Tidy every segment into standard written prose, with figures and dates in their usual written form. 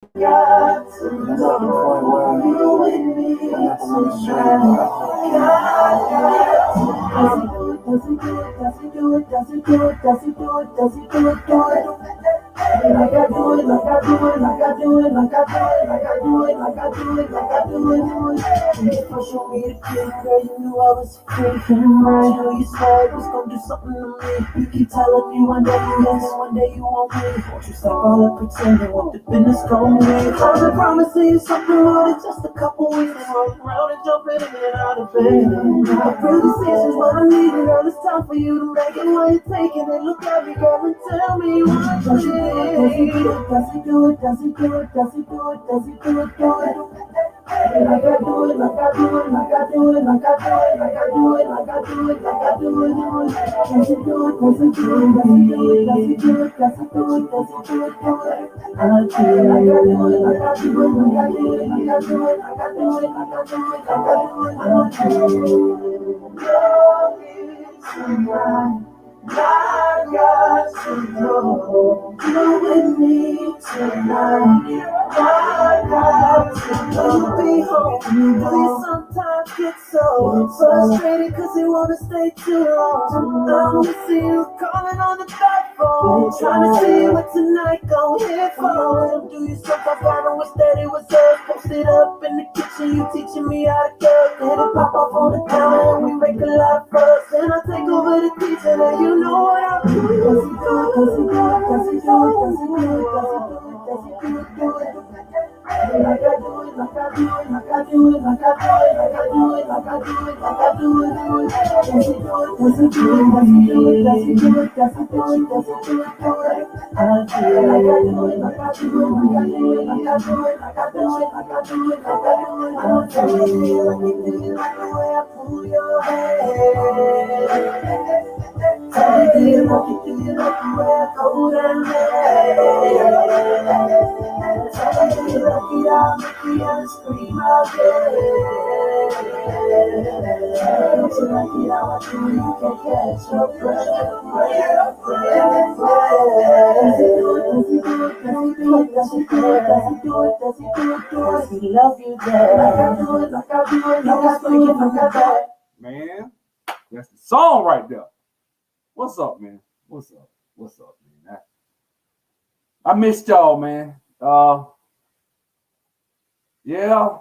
got to know you with me tonight. Like I do it, like I do it, like I do it, like I do it, like I do it, like I do it, like I do it. When you first showed me the kid, girl, you knew I was freaking right. You know you said it was gonna do something to me. You keep telling me one day you yes, one day you won't be. Won't you stop all that pretending? What the business gonna be? I've been promising you something more than just a couple weeks. Rolling around and jumping in and out of bed. I feel decisions what I need, girl. It's time for you to make it. Why you taking it? Look at me, girl, and tell me what you did. Does he do it? Does he do it? Does he do it? Does he do it? Do it? Like I do it, like I do it, like I do it, like I do it, like I do it, like I do it, like I do it. Does he do it? Does he do it? Does he do it? Does he do it? Does he do it? Does he do it? Do it? I do it like I do it, like I do it, like I do it, like I do it, like I do it, like I do it, like I do it. Love is tonight. I got to know you with me tonight. I got to know be home. We sometimes get so frustrated cause we wanna stay too long. I wanna see you calling on the back phone, trying to see what tonight gon' hit for. Do you sometimes kinda wish that it was us? Posted up in the kitchen, you teaching me how to cook. Let it pop off on the counter and we make a lot of fuss. And I take over the kitchen and you know what I do. Does he do it? Does he do it? Does he do it? Does he do it? Does he do it? Does he do it? Do it? Like I do it, like I do it, like I do it, like I do it, like I do it, like I do it, like I do it, do it. Does he do it? Does he do it? Does he do it? Does he do it? Does he do it? Does he do it? Do it. I do it like I do it, like I do it, like I do it, like I do it, like I do it, like I do it, like I do it. I tell you like you do it like the way I pull your hair. Tell me do you like it, do you like the way I go down there? Tell me do you like it, I'll make you wanna scream out there. Don't you like it, how I do it, you can't catch your breath. Does he do it, does he do it, does he do it, does he do it, does he do it, does he do it, does he love you there? Like I do it, like I do it, like I do it, like I do it. Man, that's the song right there. What's up, man? What's up? What's up, man? I missed y'all, man. Yeah,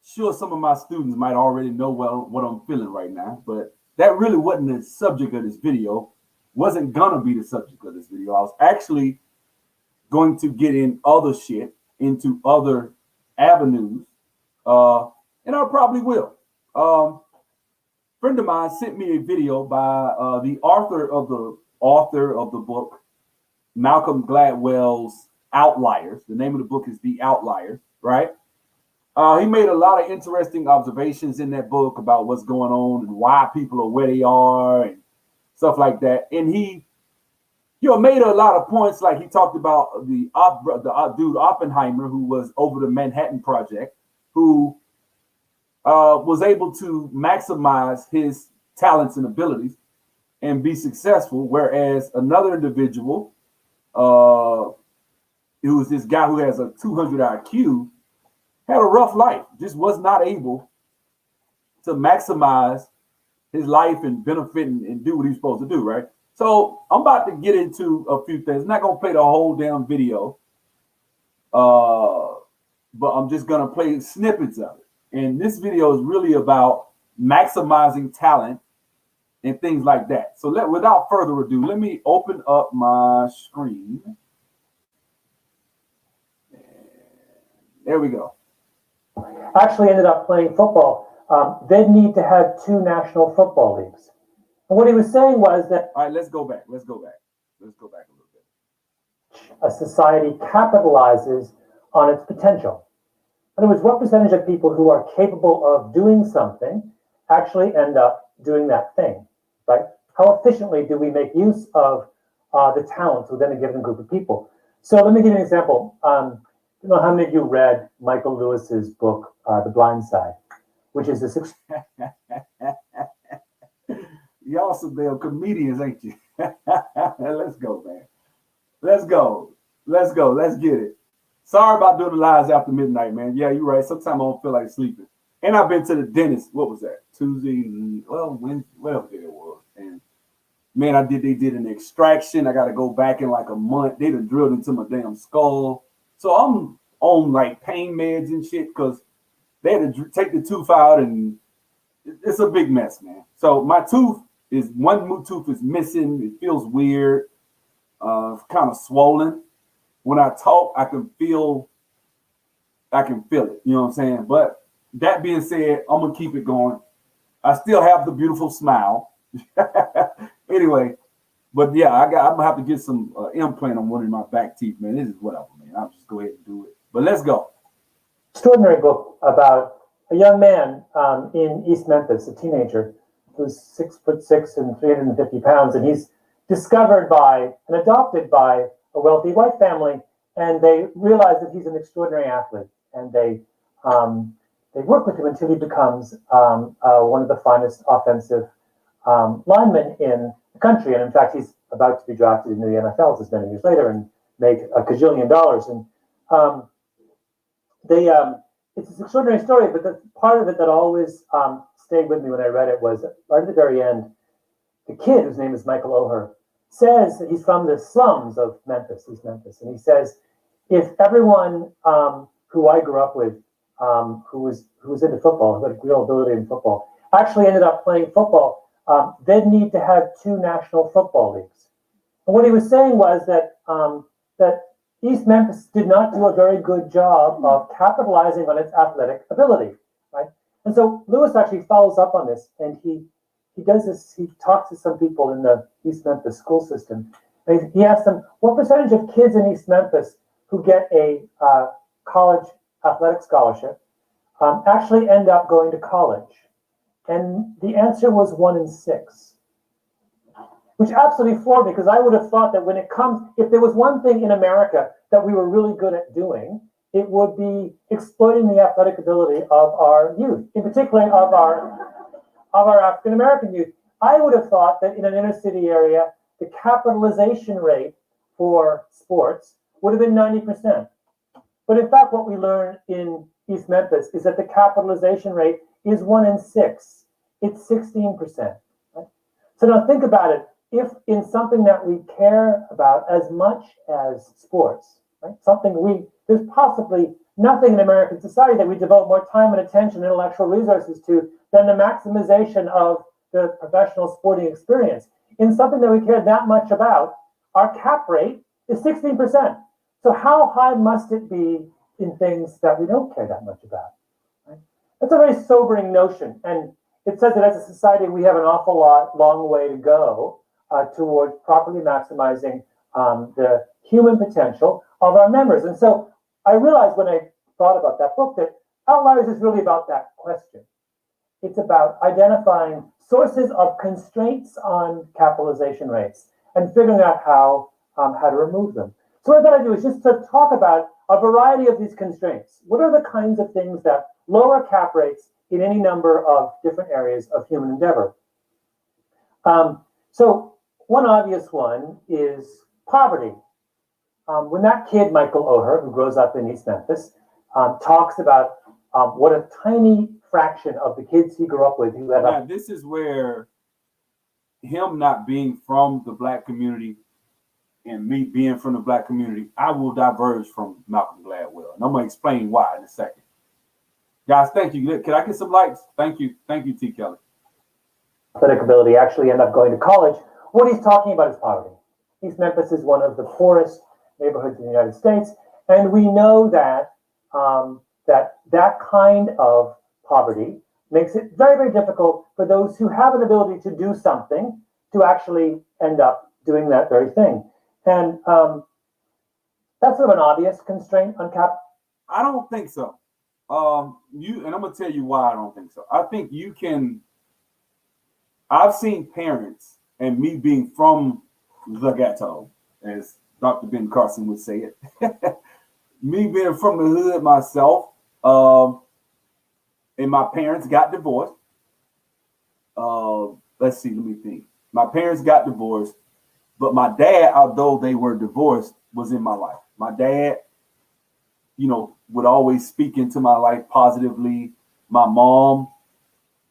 sure some of my students might already know what I'm feeling right now, but that really wasn't the subject of this video. Wasn't gonna be the subject of this video. I was actually going to get in other shit into other avenues, and I probably will. Friend of mine sent me a video by the author of the book, Malcolm Gladwell's Outliers. The name of the book is The Outliers, right? He made a lot of interesting observations in that book about what's going on and why people are where they are and stuff like that. And he made a lot of points, like he talked about the dude Oppenheimer, who was over the Manhattan Project, who was able to maximize his talents and abilities and be successful, whereas another individual, who was this guy who has a 200 IQ, had a rough life, just was not able to maximize his life and benefit and do what he's supposed to do, right? So I'm about to get into a few things. I'm not gonna play the whole damn video, but I'm just gonna play snippets of it. And this video is really about maximizing talent and things like that. So without further ado, let me open up my screen. There we go. Actually ended up playing football. They'd need to have 2 national football leagues. And what he was saying was that All right, let's go back a little bit. a society capitalizes on its potential. In other words, what percentage of people who are capable of doing something actually end up doing that thing, right? How efficiently do we make use of the talents within a given group of people? So let me give you an example. I don't know how many of you read Michael Lewis's book, The Blind Side, which is a Y'all some damn comedians, ain't you? Let's go, man. Let's go. Let's get it. Sorry about doing the lives after midnight, man. Yeah, you're right. Sometimes I don't feel like sleeping. And I've been to the dentist. What was that? Tuesday, well, Wednesday, whatever day it was. And man, they did an extraction. I got to go back in like a month. They done drilled into my damn skull. So I'm on like pain meds and shit because they had to take the tooth out and it's a big mess, man. So my tooth is one tooth is missing. It feels weird, kind of swollen. When I talk, I can feel it. You know what I'm saying? But that being said, I'm gonna keep it going. I still have the beautiful smile. Anyway, but yeah, I'm gonna have to get some implant on one of my back teeth, man. This is whatever, man. I'll just go ahead and do it. But let's go. Extraordinary book about a young man in East Memphis, a teenager who's 6'6" and 350 pounds, and he's discovered by and adopted by a wealthy white family, and they realize that he's an extraordinary athlete, and they work with him until he becomes one of the finest offensive linemen in the country. And in fact, he's about to be drafted into the NFL just many years later and make a gajillion dollars. And it's this extraordinary story, but the part of it that always stayed with me when I read it was right at the very end, the kid, whose name is Michael Oher, says that he's from the slums of Memphis, East Memphis. And he says, if everyone who I grew up with, who was into football, who had real ability in football, actually ended up playing football, they'd need to have 2 national football leagues. And what he was saying was that that East Memphis did not do a very good job of capitalizing on its athletic ability, right? And so Lewis actually follows up on this, and he does this. He talks to some people in the East Memphis school system. And he asks them, what percentage of kids in East Memphis who get a college athletic scholarship actually end up going to college? And the answer was 1 in 6, which absolutely floored me, because I would have thought that if there was one thing in America that we were really good at doing, it would be exploiting the athletic ability of our youth, in particular of our African American youth. I would have thought that in an inner city area, the capitalization rate for sports would have been 90%. But in fact, what we learned in East Memphis is that the capitalization rate is 1 in 6. It's 16%. Right? So now think about it. If in something that we care about as much as sports, right? There's possibly nothing in American society that we devote more time and attention and intellectual resources to than the maximization of the professional sporting experience. In something that we care that much about, our cap rate is 16%. So how high must it be in things that we don't care that much about? Right? That's a very sobering notion. And it says that as a society, we have an awful long way to go towards properly maximizing the human potential of our members. And so I realized when I thought about that book that Outliers is really about that question. It's about identifying sources of constraints on capitalization rates and figuring out how to remove them. So what I'm going to do is just to talk about a variety of these constraints. What are the kinds of things that lower cap rates in any number of different areas of human endeavor? So one obvious one is poverty. When that kid, Michael Oher, who grows up in East Memphis, talks about what a tiny fraction of the kids he grew up with who had this is where him not being from the Black community and me being from the Black community, I will diverge from Malcolm Gladwell. And I'm going to explain why in a second. Guys, thank you. Can I get some likes? Thank you. Thank you, T. Kelly. Athletic ability actually end up going to college. What he's talking about is poverty. East Memphis is one of the poorest neighborhoods in the United States. And we know that that kind of poverty makes it very, very difficult for those who have an ability to do something to actually end up doing that very thing. And that's sort of an obvious constraint on cap. I don't think so. And I'm gonna tell you why I don't think so. I think you can. I've seen parents, and me being from the ghetto, as Dr. Ben Carson would say it, me being from the hood myself, and my parents got divorced. Let's see, let me think. My parents got divorced, but my dad, although they were divorced, was in my life. My dad would always speak into my life positively. My mom,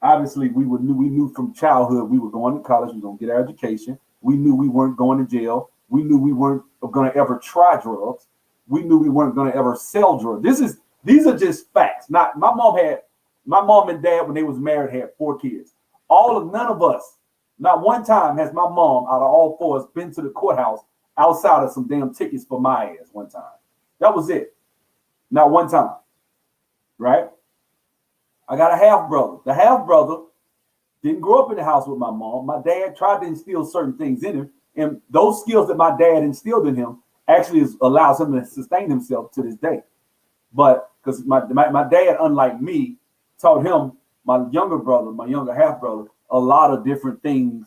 obviously, we knew from childhood we were going to college, we were going to get our education. We knew we weren't going to jail. We knew we weren't going to ever try drugs. We knew we weren't going to ever sell drugs. These are just facts. Not my mom and dad, when they was married, had 4 kids. None of us, not one time has my mom out of all 4 of us been to the courthouse outside of some damn tickets for my ass one time. That was it. Not one time. Right? I got a half brother. The half brother didn't grow up in the house with my mom. My dad tried to instill certain things in him. And those skills that my dad instilled in him actually allows him to sustain himself to this day. But because my dad, unlike me, taught him, my younger half brother, a lot of different things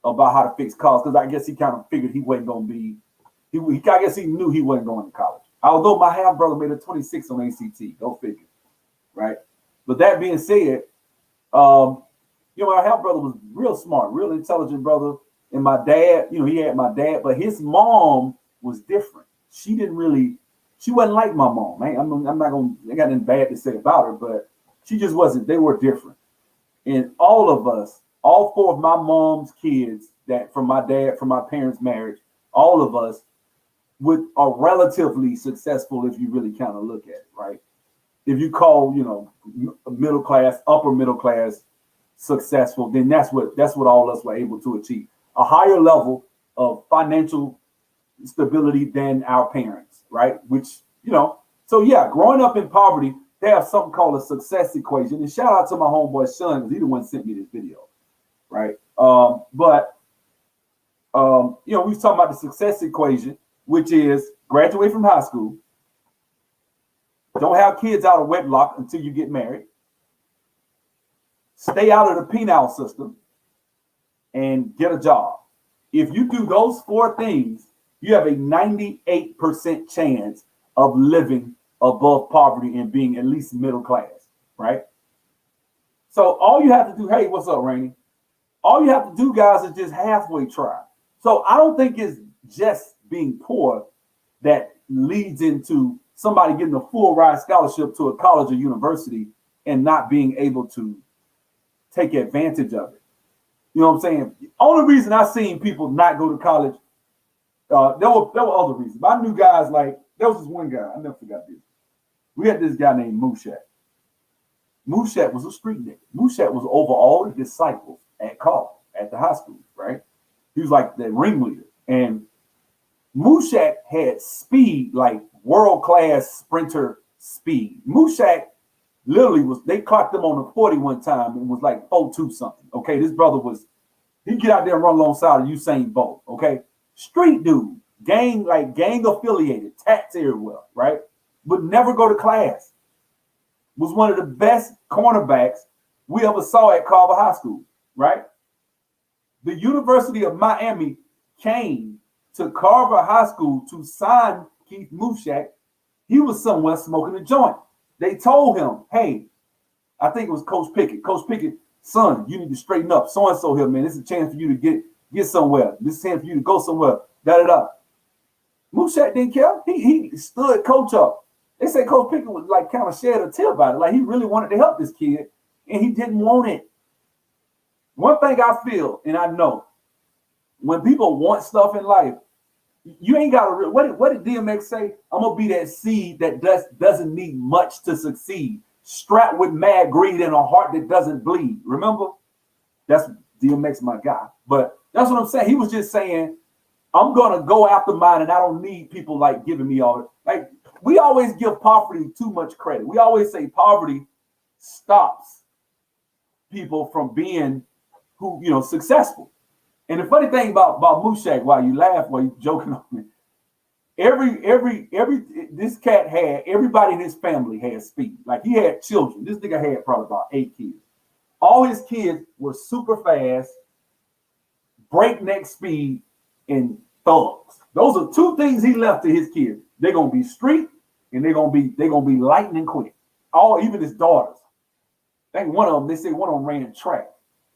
about how to fix cars. Because I guess he kind of figured he wasn't going to be, I guess he knew he wasn't going to college. Although my half brother made a 26 on ACT, go figure, right? But that being said, my half brother was real smart, real intelligent brother. And my dad, he had my dad, but his mom was different. She wasn't like my mom. I got nothing bad to say about her, but she just wasn't. They were different. And all of us, all 4 of my mom's kids from my parents' marriage, all of us are relatively successful if you really kind of look at it, right? If you call, middle class, upper middle class successful, then that's what all of us were able to achieve. A higher level of financial stability than our parents, right? Which, so yeah, growing up in poverty, they have something called a success equation. And shout out to my homeboy Sean, because he's the one sent me this video, right? We was talking about the success equation, which is graduate from high school, don't have kids out of wedlock until you get married, stay out of the penal system, and get a job. If you do those 4 things, you have a 98% chance of living above poverty and being at least middle class, right? So all you have to do, hey, what's up, Rainey? All you have to do, guys, is just halfway try. So I don't think it's just being poor that leads into somebody getting a full ride scholarship to a college or university and not being able to take advantage of it. You know what I'm saying? The only reason I seen people not go to college, there were other reasons. But I knew guys like, there was this one guy, I never forgot this. We had this guy named Mushat. Mushat was a street nigga. Mushat was over all the disciples at the high school, right? He was like the ringleader. And Mushat had speed, like world-class sprinter speed. Mushat literally they clocked him on the 40 one time and was like 4.2 something. Okay, this brother he'd get out there and run alongside of Usain Bolt. Okay, street dude, gang affiliated, tats everywhere, right? Would never go to class. Was one of the best cornerbacks we ever saw at Carver High School, right? The University of Miami came to Carver High School to sign Keith Mushat. He was somewhere smoking a joint. They told him, hey, I think it was Coach Pickett. Coach Pickett, son, you need to straighten up. So-and-so here, man. This is a chance for you to get somewhere. This is a chance for you to go somewhere. Da-da-da. Mushat didn't care. He stood Coach up. They said Coach Pickett was like kind of shed a tear about it. Like he really wanted to help this kid, and he didn't want it. One thing I feel, and I know, when people want stuff in life, you ain't got to. What did DMX say? I'm gonna be that seed that doesn't need much to succeed, strapped with mad greed and a heart that doesn't bleed. Remember, that's DMX, my guy. But that's what I'm saying. He was just saying, I'm gonna go after mine, and I don't need people like giving me all it. Like we always give poverty too much credit. We always say poverty stops people from being successful. And the funny thing about Mushat, while you laugh, while you joking on me, this cat had, everybody in his family had speed. Like he had children. This nigga had probably about 8 kids. All his kids were super fast, breakneck speed, and thugs. Those are 2 things he left to his kids. They're gonna be street and they're gonna be lightning quick. Even his daughters. I think they say one of them ran track.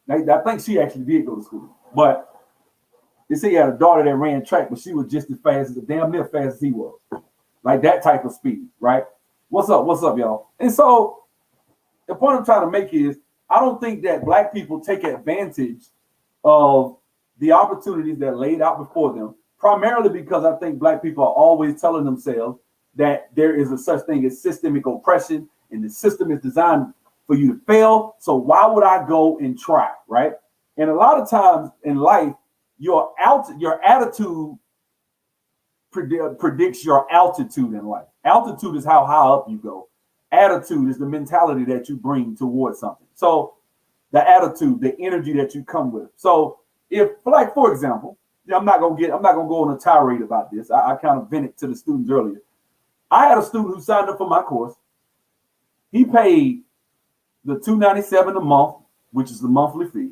I think she actually did go to school. But they say he had a daughter that ran track, but she was just as fast, damn near fast as he was. Like that type of speed, right? What's up? What's up, y'all? And so the point I'm trying to make is I don't think that black people take advantage of the opportunities that are laid out before them, primarily because I think black people are always telling themselves that there is a such thing as systemic oppression and the system is designed for you to fail. So why would I go and try, right? And a lot of times in life, your attitude predicts your altitude in life. Altitude is how high up you go. Attitude is the mentality that you bring towards something. So the attitude, the energy that you come with. So if, like, for example, I'm not gonna go on a tirade about this. I kind of vented to the students earlier. I had a student who signed up for my course. He paid the $297 a month, which is the monthly fee.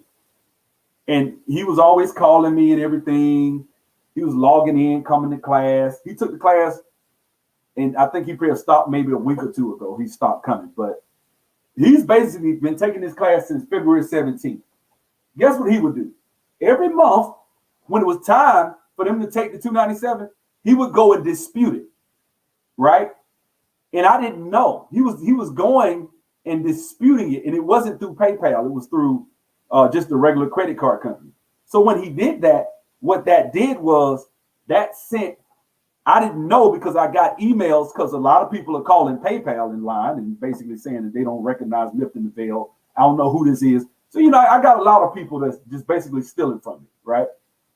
And he was always calling me and everything. He was logging in, coming to class. He took the class, and I think he probably stopped maybe a week or two ago. He stopped coming, but he's basically been taking this class since February 17th. Guess what he would do? Every month, when it was time for them to take the $297, he would go and dispute it, right? And I didn't know. He was going and disputing it, and it wasn't through PayPal. It was through just a regular credit card company. So when he did that, what that did was that sent, I didn't know because I got emails because a lot of people are calling PayPal in line and basically saying that they don't recognize Lifting the Veil. I don't know who this is. So, I got a lot of people that's just basically stealing from me, right?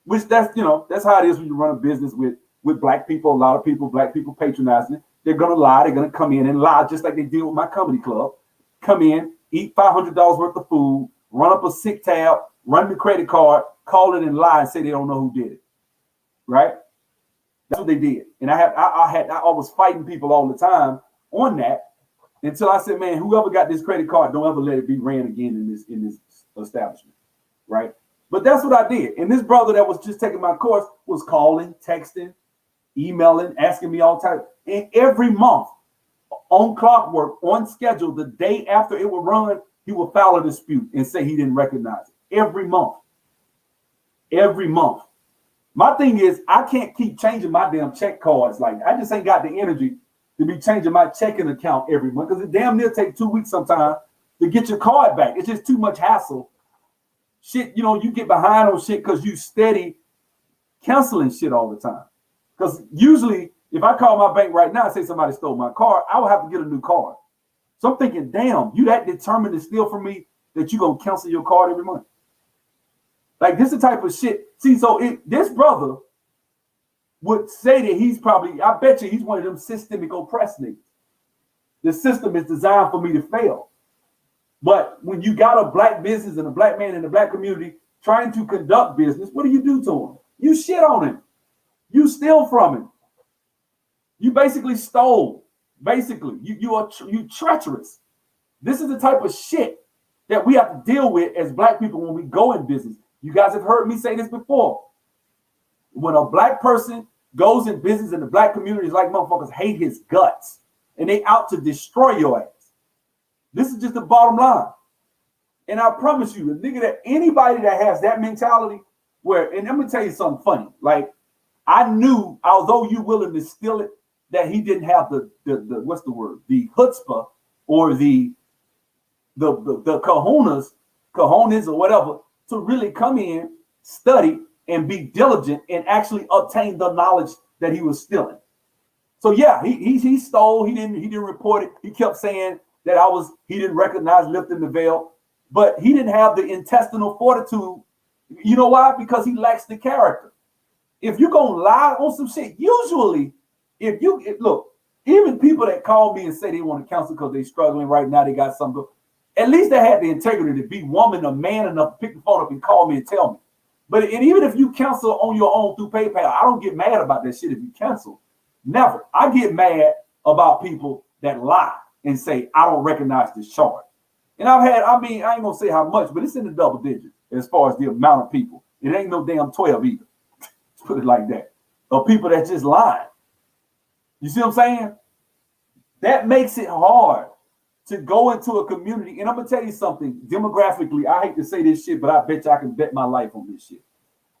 Which that's how it is when you run a business with black people. A lot of people, black people patronizing it. They're going to lie. They're going to come in and lie just like they did with my comedy club. Come in, eat $500 worth of food, run up a sick tab, run the credit card, call it and lie and say they don't know who did it, right? That's what they did. And I was fighting people all the time on that until I said, man, whoever got this credit card, don't ever let it be ran again in this establishment, right? But that's what I did. And this brother that was just taking my course was calling, texting, emailing, asking me all the time. And every month, on clockwork, on schedule, the day after it would run, he would file a dispute and say he didn't recognize it. Every month. Every month. My thing is, I can't keep changing my damn check cards. Like, I just ain't got the energy to be changing my checking account every month because it damn near take 2 weeks sometimes to get your card back. It's just too much hassle. Shit, you get behind on shit because you steady canceling shit all the time. Because usually, if I call my bank right now and say somebody stole my card, I would have to get a new card. So I'm thinking, damn, you that determined to steal from me that you gonna cancel your card every month? Like, this is the type of shit. See, so this brother would say that he's probably, I bet you he's one of them systemic oppressed niggas. The system is designed for me to fail. But when you got a black business and a black man in the black community trying to conduct business, what do you do to him? You shit on him. You steal from him. You basically stole. Basically, you treacherous. This is the type of shit that we have to deal with as black people when we go in business. You guys have heard me say this before. When a black person goes in business in the black community, it's like motherfuckers hate his guts and they out to destroy your ass. This is just the bottom line. And I promise you, the nigga that anybody that has that mentality where, and I'm gonna tell you something funny. Like, I knew, although you willing to steal it, that he didn't have the what's the word? The chutzpah or the cojones or whatever to really come in, study, and be diligent and actually obtain the knowledge that he was stealing. So yeah, he stole. He didn't report it. He kept saying that he didn't recognize Lifting the Veil, but he didn't have the intestinal fortitude. You know why? Because he lacks the character. If you're gonna lie on some shit, usually, look, even people that call me and say they want to counsel because they're struggling right now, they got something. At least they had the integrity to be woman or man enough to pick the phone up and call me and tell me. But even if you cancel on your own through PayPal, I don't get mad about that shit if you cancel. Never. I get mad about people that lie and say, I don't recognize this chart. And I ain't gonna say how much, but it's in the double digits as far as the amount of people. It ain't no damn 12 either. Let's put it like that. Of people that just lying. You see what I'm saying? That makes it hard to go into a community. And I'm gonna tell you something, demographically, I hate to say this shit, but I bet you I can bet my life on this shit.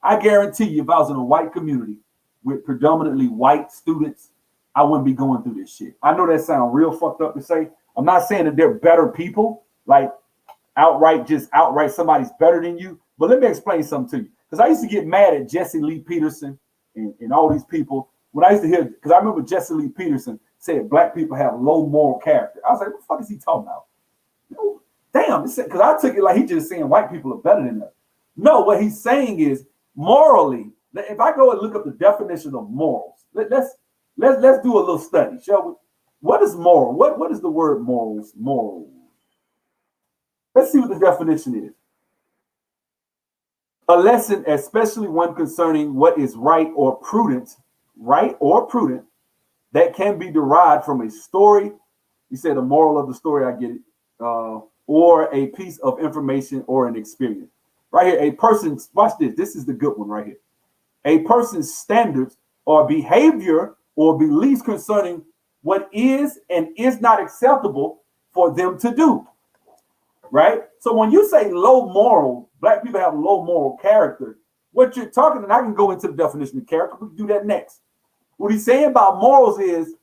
I guarantee you, if I was in a white community with predominantly white students, I wouldn't be going through this shit. I know that sounds real fucked up to say. I'm not saying that they're better people, like outright somebody's better than you. But let me explain something to you. Because I used to get mad at Jesse Lee Peterson and all these people. When I used to hear, because I remember Jesse Lee Peterson said black people have low moral character. I was like, what the fuck is he talking about? No, damn, because I took it like he's just saying white people are better than us. No, what he's saying is morally, if I go and look up the definition of morals, let's do a little study, shall we? What is moral? What is the word morals? Moral. Let's see what the definition is. A lesson, especially one concerning what is right or prudent, that can be derived from a story. You said the moral of the story, I get it. Or a piece of information or an experience. Right here, a person's, watch this. This is the good one right here. A person's standards or behavior or beliefs concerning what is and is not acceptable for them to do. Right? So when you say low moral, black people have low moral character, what you're talking, and I can go into the definition of character, we can do that next. What he's saying about morals is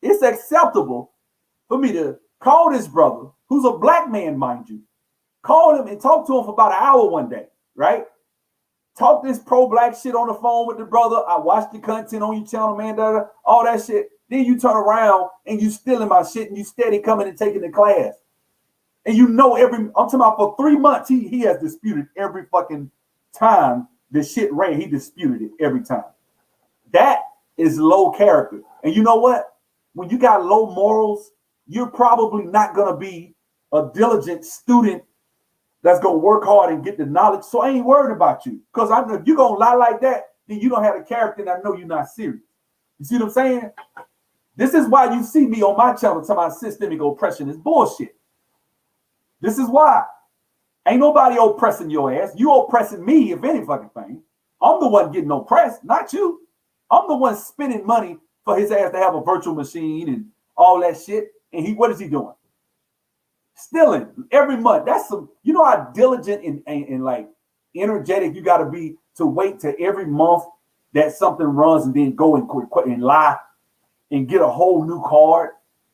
it's acceptable for me to call this brother, who's a black man, mind you, call him and talk to him for about an hour one day, right? Talk this pro-black shit on the phone with the brother. I watch the content on your channel, man, all that shit. Then you turn around and you stealing my shit and you steady coming and taking the class. And you know I'm talking about for 3 months, he has disputed every fucking time the shit ran. He disputed it every time. That is low character. And you know what? When you got low morals, you're probably not going to be a diligent student that's going to work hard and get the knowledge. So I ain't worried about you. Because if you're going to lie like that, then you don't have a character and I know you're not serious. You see what I'm saying? This is why you see me on my channel talking about systemic oppression is bullshit. This is why. Ain't nobody oppressing your ass. You oppressing me, if any fucking thing. I'm the one getting oppressed, not you. I'm the one spending money for his ass to have a virtual machine and all that shit. And what is he doing? Stealing every month. That's some, you know how diligent and like energetic you got to be to wait till every month that something runs and then go and quit and lie and get a whole new card.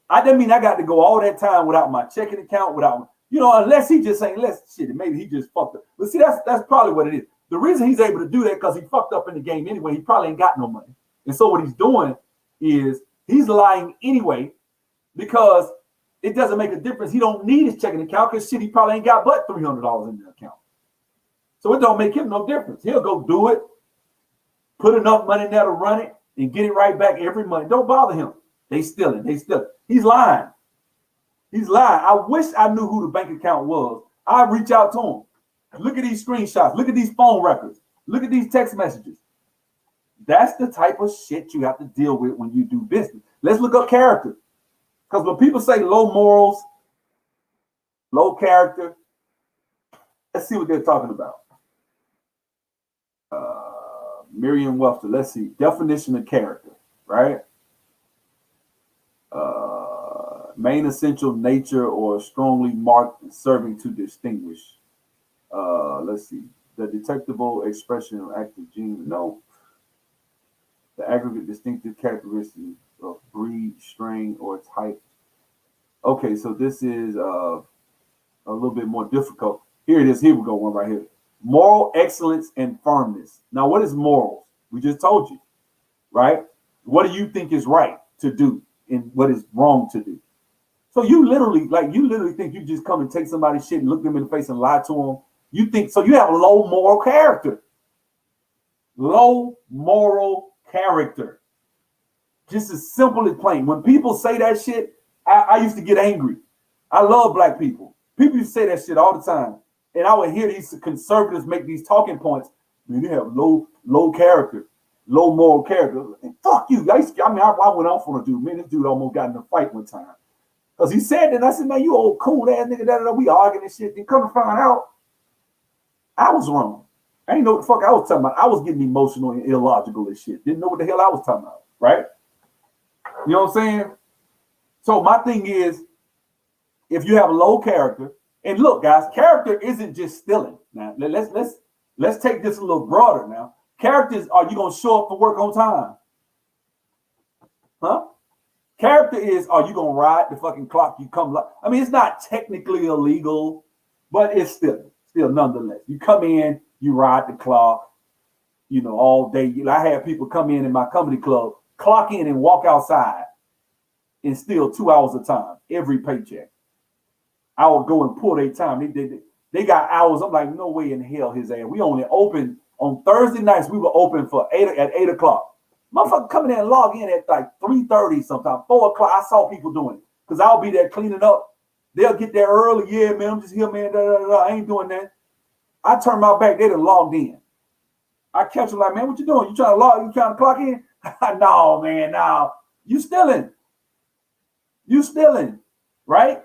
I didn't mean I got to go all that time without my checking account, without, you know, unless he just ain't less shit. Maybe he just fucked up. But see, that's probably what it is. The reason he's able to do that because he fucked up in the game anyway. He probably ain't got no money. And so what he's doing is he's lying anyway because it doesn't make a difference. He don't need his checking account because shit, he probably ain't got but $300 in the account. So it don't make him no difference. He'll go do it, put enough money in there to run it, and get it right back every month. Don't bother him. They stealing. He's lying. He's lying. I wish I knew who the bank account was. I'd reach out to him. Look at these screenshots. Look at these phone records. Look at these text messages. That's the type of shit you have to deal with when you do business. Let's look up character. Because when people say low morals, low character, let's see what they're talking about. Merriam-Webster, let's see. Definition of character, right? Main essential nature or strongly marked serving to distinguish. Let's see. The detectable expression of active gene. No. The aggregate distinctive characteristics of breed, strain, or type. Okay, so this is a little bit more difficult. Here it is. Here we go. One right here. Moral excellence and firmness. Now, what is morals? We just told you, right? What do you think is right to do and what is wrong to do? So you literally think you just come and take somebody's shit and look them in the face and lie to them. You think so? You have a low moral character. Low moral character. Just as simple as plain. When people say that shit, I used to get angry. I love black people. People used to say that shit all the time. And I would hear these conservatives make these talking points. Man, they have low character, low moral character. And fuck you. I went off on a dude. Man, this dude almost got in a fight one time. Because he said that, and I said, man, you old cool ass nigga, we arguing and shit. Then come to find out, I was wrong. I didn't know what the fuck I was talking about. I was getting emotional and illogical and shit. Didn't know what the hell I was talking about, right? You know what I'm saying? So my thing is, if you have a low character, and look, guys, character isn't just stealing. Now, let's take this a little broader now. Characters, are you gonna show up for work on time? Huh? Character is, are you gonna ride the fucking clock? You come, I mean, it's not technically illegal, but it's still nonetheless. You come in, you ride the clock, you know, all day. I had people come in my comedy club, clock in and walk outside, and steal 2 hours of time every paycheck. I would go and pull their time. They got hours. I'm like, no way in hell, his ass. We only open on Thursday nights. We were open for 8 o'clock. Motherfucker coming in and log in at like 3:30 sometimes, 4 o'clock. I saw people doing it because I'll be there cleaning up. They'll get there early. Yeah, man, I'm just here, man. I ain't doing that. I turn my back. They done logged in. I catch them like, man, what you doing? You trying to log? You trying to clock in? No, man, no. You stealing. You stealing, right?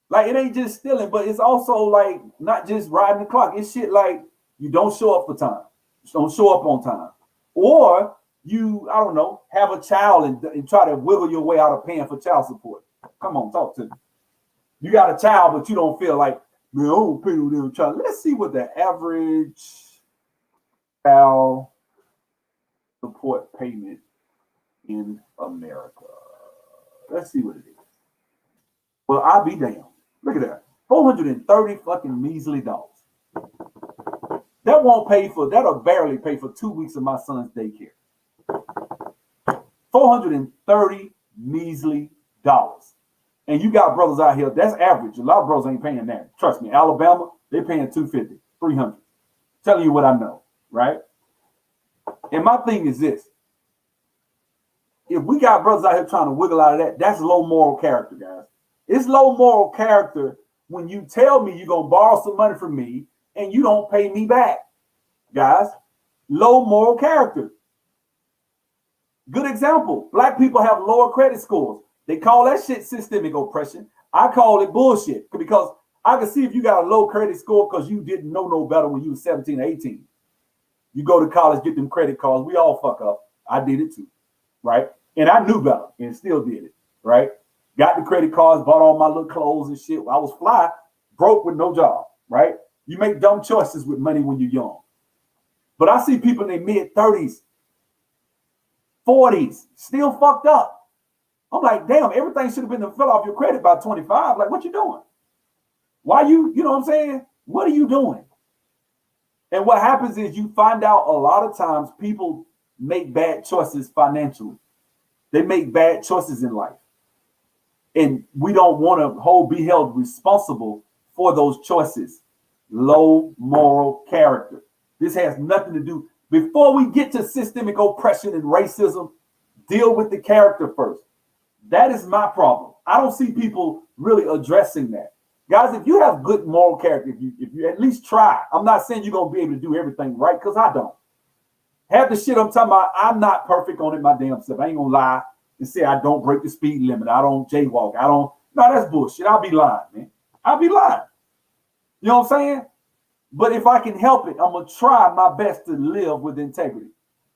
Like, it ain't just stealing, but it's also like not just riding the clock. It's shit like you don't show up for time. You don't show up on time. Or you, I don't know, have a child and try to wiggle your way out of paying for child support. Come on, talk to me. You got a child, but you don't feel like, man, I don't pay no damn child. Let's see what the average child support payment in America. Let's see what it is. Well, I'll be damned. Look at that. 430 fucking measly dollars. That won't pay for, that'll barely pay for 2 weeks of my son's daycare. 430 measly dollars. And you got brothers out here, that's average. A lot of brothers ain't paying that. Trust me, Alabama, they're paying 250, 300. Telling you what I know, right? And my thing is this. If we got brothers out here trying to wiggle out of that, that's low moral character, guys. It's low moral character when you tell me you're going to borrow some money from me and you don't pay me back, guys. Low moral character. Good example. Black people have lower credit scores. They call that shit systemic oppression. I call it bullshit because I can see if you got a low credit score because you didn't know no better when you were 17 or 18. You go to college, get them credit cards. We all fuck up. I did it too, right? And I knew better and still did it, right? Got the credit cards, bought all my little clothes and shit. I was fly, broke with no job, right? You make dumb choices with money when you're young. But I see people in their mid-30s, 40s, still fucked up. I'm like, damn, everything should have been to fill off your credit by 25. Like, what you doing? Why you know what I'm saying? What are you doing? And what happens is you find out a lot of times people make bad choices financially. They make bad choices in life. And we don't want to be held responsible for those choices. Low moral character. This has nothing to do. Before we get to systemic oppression and racism, deal with the character first. That is my problem. I don't see people really addressing that. Guys, if you have good moral character, if you at least try, I'm not saying you're going to be able to do everything right because I don't. Half the shit I'm talking about, I'm not perfect on it my damn self. I ain't going to lie and say I don't break the speed limit. I don't jaywalk. No, that's bullshit. I'll be lying, man. I'll be lying. You know what I'm saying? But if I can help it, I'm going to try my best to live with integrity.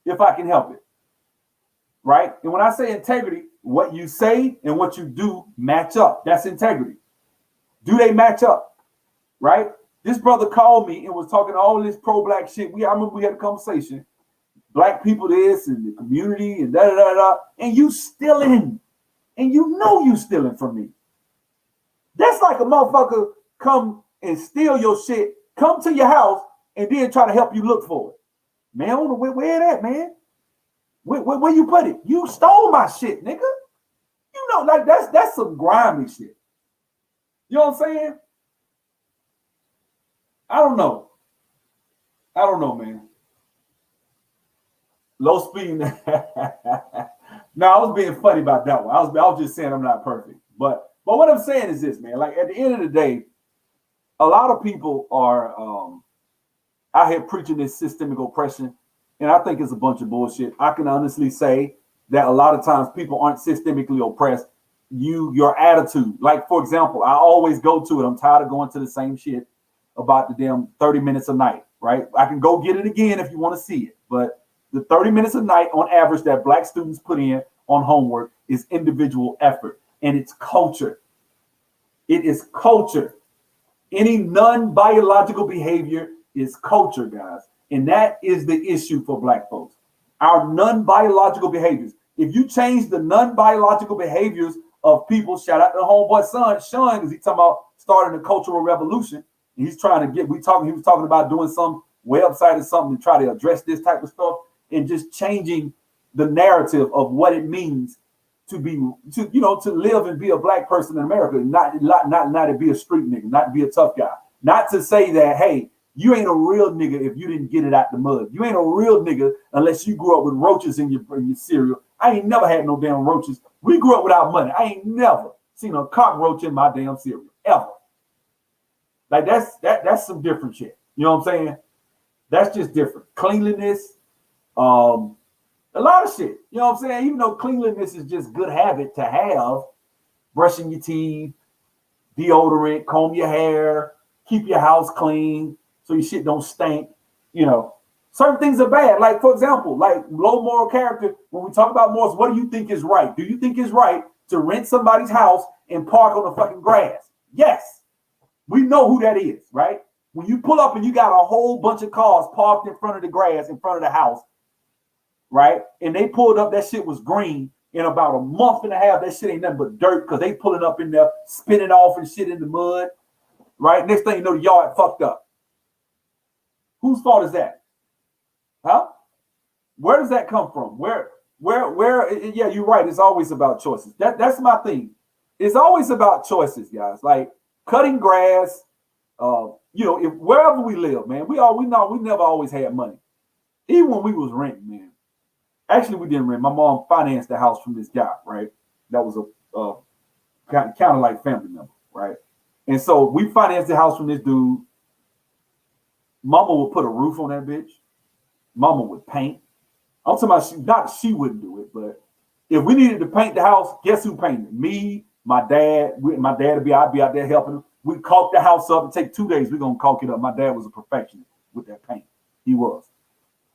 If I can help it. Right? And when I say integrity, what you say and what you do match up. That's integrity. Do they match up? Right? This brother called me and was talking all this pro-black shit. I remember we had a conversation. Black people this and the community and da-da-da-da. And you stealing. And you know you stealing from me. That's like a motherfucker come and steal your shit, come to your house, and then try to help you look for it. Man, I don't know where it at, man. Where you put it? You stole my shit, nigga. You know, like that's some grimy shit. You know what I'm saying? I don't know, man. Low speed. No, I was being funny about that one. I was just saying I'm not perfect. But what I'm saying is this, man. Like at the end of the day, a lot of people are out here preaching this systemic oppression, and I think it's a bunch of bullshit. I can honestly say that a lot of times people aren't systemically oppressed. Your attitude. Like, for example, I always go to it. I'm tired of going to the same shit about the damn 30 minutes a night, right? I can go get it again if you want to see it. But the 30 minutes a night on average that black students put in on homework is individual effort. And it's culture. It is culture. Any non-biological behavior is culture, guys. And that is the issue for black folks. Our non-biological behaviors. if you change the non-biological behaviors of people, shout out to the homeboy son, Sean, because he's talking about starting a cultural revolution. He's trying to get, he was talking about doing some website or something to try to address this type of stuff and just changing the narrative of what it means to live and be a black person in America, not to be a street nigga, not to be a tough guy, not to say that, hey, you ain't a real nigga if you didn't get it out the mud. You ain't a real nigga unless you grew up with roaches in your cereal. I ain't never had no damn roaches. We grew up without money. I ain't never seen a cockroach in my damn cereal, ever. Like that's some different shit. You know what I'm saying? That's just different. Cleanliness, a lot of shit. You know what I'm saying? Even though cleanliness is just good habit to have, brushing your teeth, deodorant, comb your hair, keep your house clean so your shit don't stink. You know, certain things are bad. Like, for example, like low moral character. When we talk about morals, what do you think is right? Do you think it's right to rent somebody's house and park on the fucking grass? Yes. We know who that is, right? When you pull up and you got a whole bunch of cars parked in front of the grass, in front of the house, right? And they pulled up, that shit was green. In about a month and a half, that shit ain't nothing but dirt because they pulling up in there, spinning off and shit in the mud, right? Next thing you know, the yard fucked up. Whose fault is that? Huh? Where does that come from? Where? Yeah, you're right. It's always about choices. That's my thing. It's always about choices, guys. Like cutting grass. If wherever we live, man, we never always had money. Even when we was renting, man. Actually, we didn't rent. My mom financed the house from this guy, right? That was a kind of like family member, right? And so we financed the house from this dude. Mama would put a roof on that bitch. Mama would paint. I'm talking about she wouldn't do it, but if we needed to paint the house, guess who painted? Me, my dad. I'd be out there helping him. We'd caulk the house up and take 2 days. We're gonna caulk it up. My dad was a perfectionist with that paint. He was.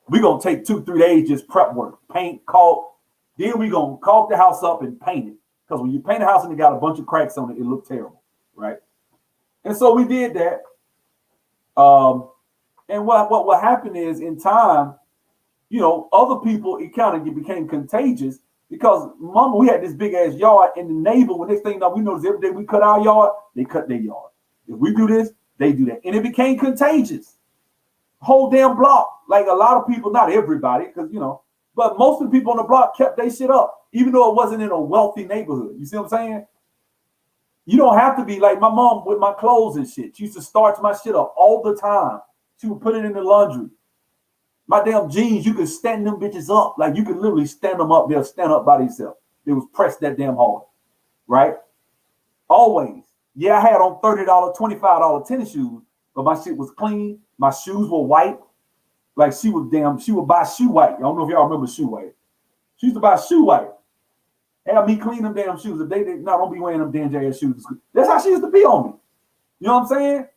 We're gonna take 2-3 days just prep work, paint, caulk. Then we're gonna caulk the house up and paint it. Because when you paint a house and it got a bunch of cracks on it, it looked terrible, right? And so we did that. And what happened is in time, other people, it kind of became contagious because mama, we had this big ass yard and the neighbor, when next thing you know, we noticed every day we cut our yard, they cut their yard. If we do this, they do that. And it became contagious. Whole damn block. Like a lot of people, not everybody, because, but most of the people on the block kept their shit up, even though it wasn't in a wealthy neighborhood. You see what I'm saying? You don't have to be like my mom with my clothes and shit. She used to starch my shit up all the time. She would put it in the laundry. My damn jeans, you could stand them bitches up. Like you could literally stand them up. They'll stand up by themselves. They was pressed that damn hard. Right? Always. Yeah, I had on $30, $25 tennis shoes, but my shit was clean. My shoes were white. Like she would buy shoe white. I don't know if y'all remember shoe white. She used to buy shoe white. Have me clean them damn shoes. If they don't be wearing them damn ass shoes. That's how she used to be on me. You know what I'm saying?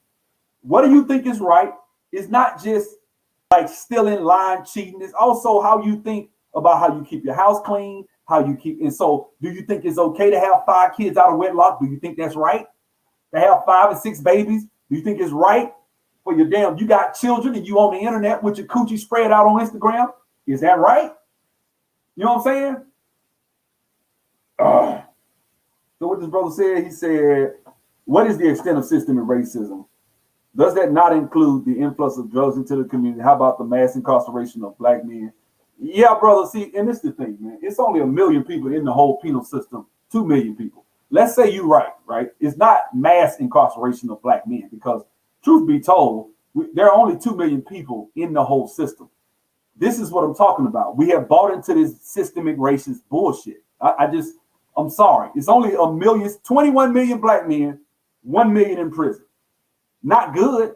What do you think is right? It's not just like stealing, lying, cheating. It's also how you think about how you keep your house clean, and so do you think it's okay to have 5 kids out of wedlock? Do you think that's right? To have 5 and 6 babies? Do you think it's right for your you got children and you on the internet with your coochie spread out on Instagram? Is that right? You know what I'm saying? So what this brother said, he said, what is the extent of systemic racism? Does that not include the influx of drugs into the community? How about the mass incarceration of black men? Yeah, brother. See, and this is the thing, man. It's only 1 million people in the whole penal system. 2 million people. Let's say you're right? It's not mass incarceration of black men because, truth be told, there are only 2 million people in the whole system. This is what I'm talking about. We have bought into this systemic racist bullshit. I'm sorry. It's only 21 million black men, 1 million in prison. Not good,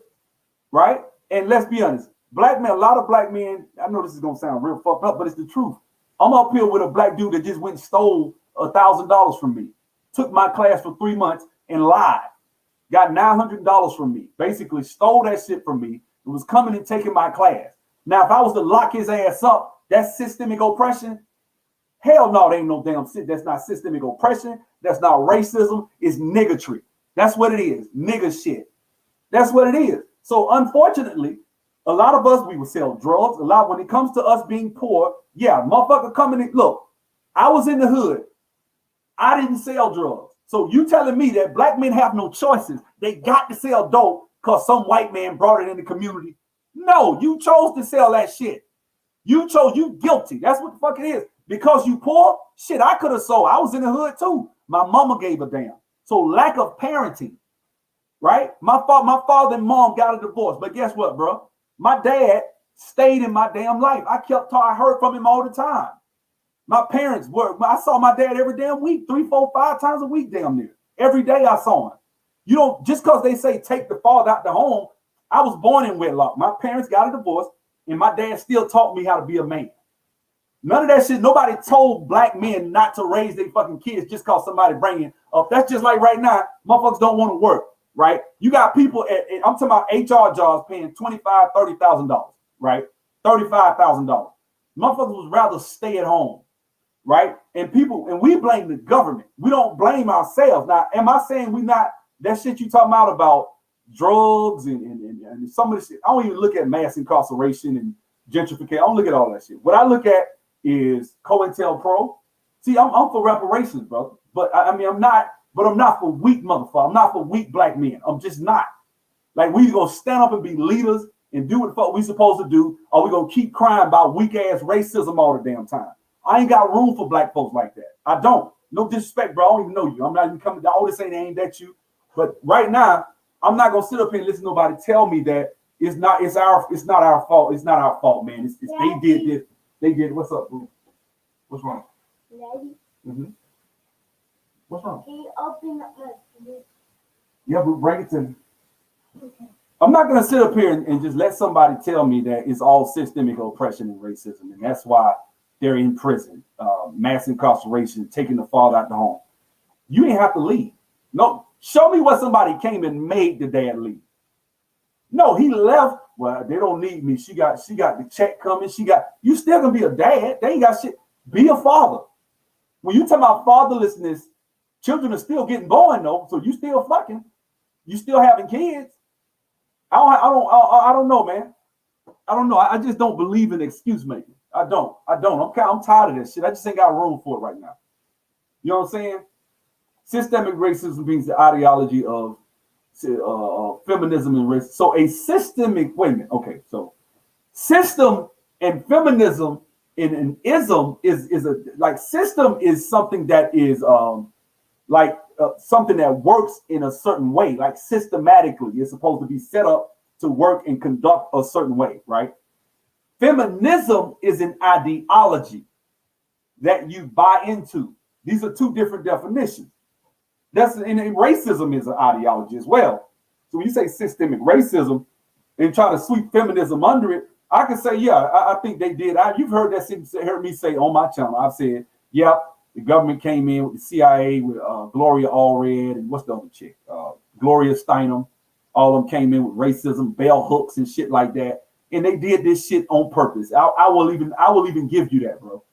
right? And let's be honest, black men, a lot of black men, I know this is going to sound real fucked up, but it's the truth. I'm up here with a black dude that just went and stole $1,000 from me, took my class for 3 months and lied, got $900 from me, basically stole that shit from me and was coming and taking my class. Now, if I was to lock his ass up, that's systemic oppression. Hell no, there ain't no damn shit. That's not systemic oppression. That's not racism. It's niggatry. That's what it is. Nigga shit. That's what it is. So unfortunately, a lot of us, we will sell drugs. A lot when it comes to us being poor, yeah, motherfucker coming in. Look, I was in the hood. I didn't sell drugs. So you telling me that black men have no choices? They got to sell dope because some white man brought it in the community? No, you chose to sell that shit. You chose, you guilty. That's what the fuck it is. Because you poor, shit, I could have sold. I was in the hood too. My mama gave a damn. So lack of parenting, right? My father and mom got a divorce. But guess what, bro? My dad stayed in my damn life. I heard from him all the time. My parents I saw my dad every damn week, 3, 4, 5 times a week, damn near. Every day I saw him. You don't, just because they say take the father out the home, I was born in wedlock. My parents got a divorce, and my dad still taught me how to be a man. None of that shit. Nobody told black men not to raise their fucking kids just because somebody bringing up. That's just like right now, motherfuckers don't want to work, right? You got people I'm talking about HR jobs paying $25,000, $30,000, right? $35,000. Motherfuckers would rather stay at home, right? And we blame the government. We don't blame ourselves. Now, am I saying we not, that shit you talking about drugs and some of this shit? I don't even look at mass incarceration and gentrification. I don't look at all that shit. What I look at is COINTELPRO. See, I'm for reparations, bro. But I'm not for weak motherfucker. I'm not for weak black men. I'm just not. Like, we gonna stand up and be leaders and do what the fuck we supposed to do, or we gonna keep crying about weak ass racism all the damn time. I ain't got room for black folks like that. I don't. No disrespect, bro. I don't even know you. I'm not even coming down. All this ain't that you. But right now, I'm not gonna sit up here and listen to nobody tell me that it's not our fault. It's not our fault, man. They did this. They did. What's up, boo? What's wrong? Daddy, What's wrong? can you open up my book? Yeah, but bring it to me. Okay. I'm not gonna sit up here and just let somebody tell me that it's all systemic oppression and racism, and that's why they're in prison, mass incarceration, taking the father out the home. You ain't have to leave. No, show me what somebody came and made the dad leave. No, he left. Well, they don't need me. She got the check coming. You still gonna be a dad. They ain't got shit. Be a father. When you talk about fatherlessness, children are still getting born though. So you still fucking, you still having kids. I don't know, man. I don't know. I just don't believe in excuse making. I don't. I'm tired of this shit. I just ain't got room for it right now. You know what I'm saying? Systemic racism means the ideology of feminism and race. So a systemic, wait a minute. Okay, so system and feminism and an ism is a like system is something that is something that works in a certain way, like systematically. It's supposed to be set up to work and conduct a certain way, right? Feminism is an ideology that you buy into. These are two different definitions. And racism is an ideology as well. So when you say systemic racism and try to sweep feminism under it, I can say, yeah, I think they did. You've heard heard me say on my channel. I've said, yeah, the government came in with the CIA with Gloria Allred and what's the other chick? Gloria Steinem. All of them came in with racism, bell hooks and shit like that. And they did this shit on purpose. I will even give you that, bro.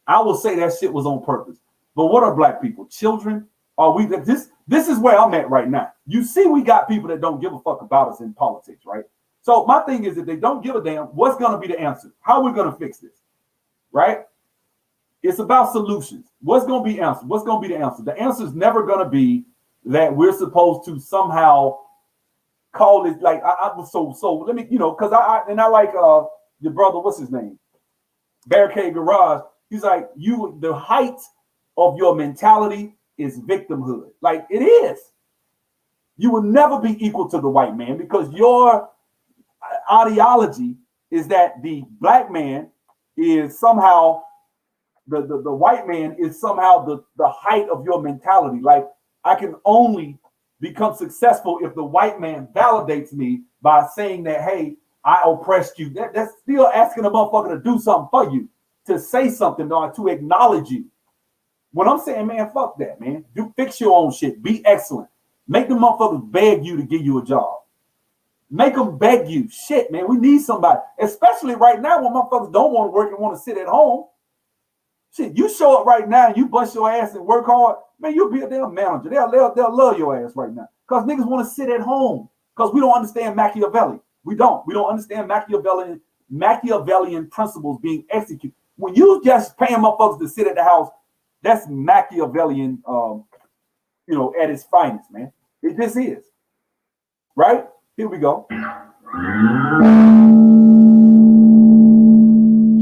I will say that shit was on purpose. But what are black people? Children? Are we this is where I'm at right now. You see, we got people that don't give a fuck about us in politics, right? So my thing is, if they don't give a damn, what's going to be the answer? How are we going to fix this? Right? It's about solutions. What's going to be answer? What's going to be the answer? The answer is never going to be that we're supposed to somehow call it like so let me, because I like your brother, what's his name? Barricade Garage. He's like, the height of your mentality is victimhood. Like, it is. You will never be equal to the white man because your ideology is that the black man is somehow the white man is somehow the height of your mentality. Like, I can only become successful if the white man validates me by saying that, hey, I oppressed you. That's still asking a motherfucker to do something for you, to say something or to acknowledge you. When I'm saying, man, fuck that, man. You fix your own shit. Be excellent. Make the motherfuckers beg you to give you a job. Make them beg you. Shit, man, we need somebody. Especially right now when motherfuckers don't want to work and want to sit at home. Shit, you show up right now and you bust your ass and work hard, man, you'll be a damn manager. They'll love your ass right now. Because niggas want to sit at home. Because we don't understand Machiavelli. We don't understand Machiavellian principles being executed. When you just paying motherfuckers to sit at the house, That's Machiavellian, at its finest, man. It just is. Right? Here we go.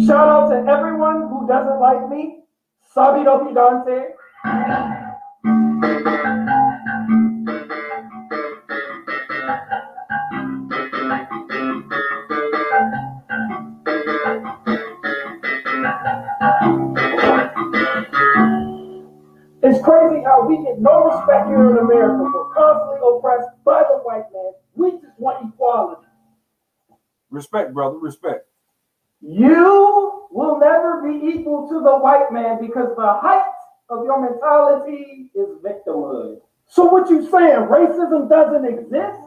Shout out to everyone who doesn't like me. Sabido Dante. It's crazy how we get no respect here in America. We're constantly oppressed by the white man. We just want equality. Respect, brother. Respect. You will never be equal to the white man because the height of your mentality is victimhood. So what you saying, racism doesn't exist?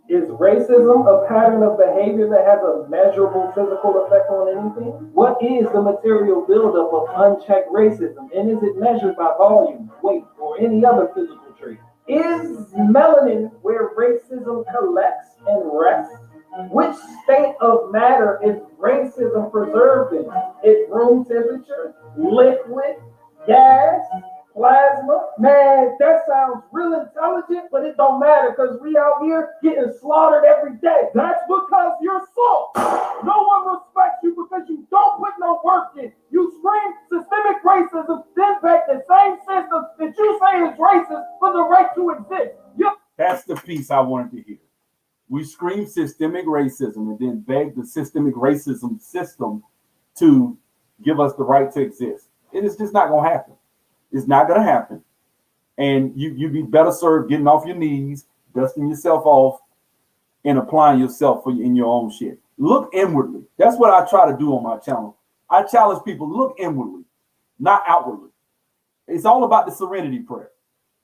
Is racism a pattern of behavior that has a measurable physical effect on anything? What is the material buildup of unchecked racism? And is it measured by volume, weight, or any other physical trait? Is melanin where racism collects and rests? Which state of matter is racism preserved in? Is room temperature, liquid, gas, plasma? Man, that sounds real intelligent, but it don't matter because we out here getting slaughtered every day. That's because you're soft. No one respects you because you don't put no work in. You scream systemic racism, then back the same system that you say is racist for the right to exist. That's the piece I wanted to hear. We scream systemic racism and then beg the systemic racism system to give us the right to exist. It is just not going to happen. It's not going to happen. And you'd be better served getting off your knees, dusting yourself off, and applying yourself in your own shit. Look inwardly. That's what I try to do on my channel. I challenge people, look inwardly, not outwardly. It's all about the serenity prayer.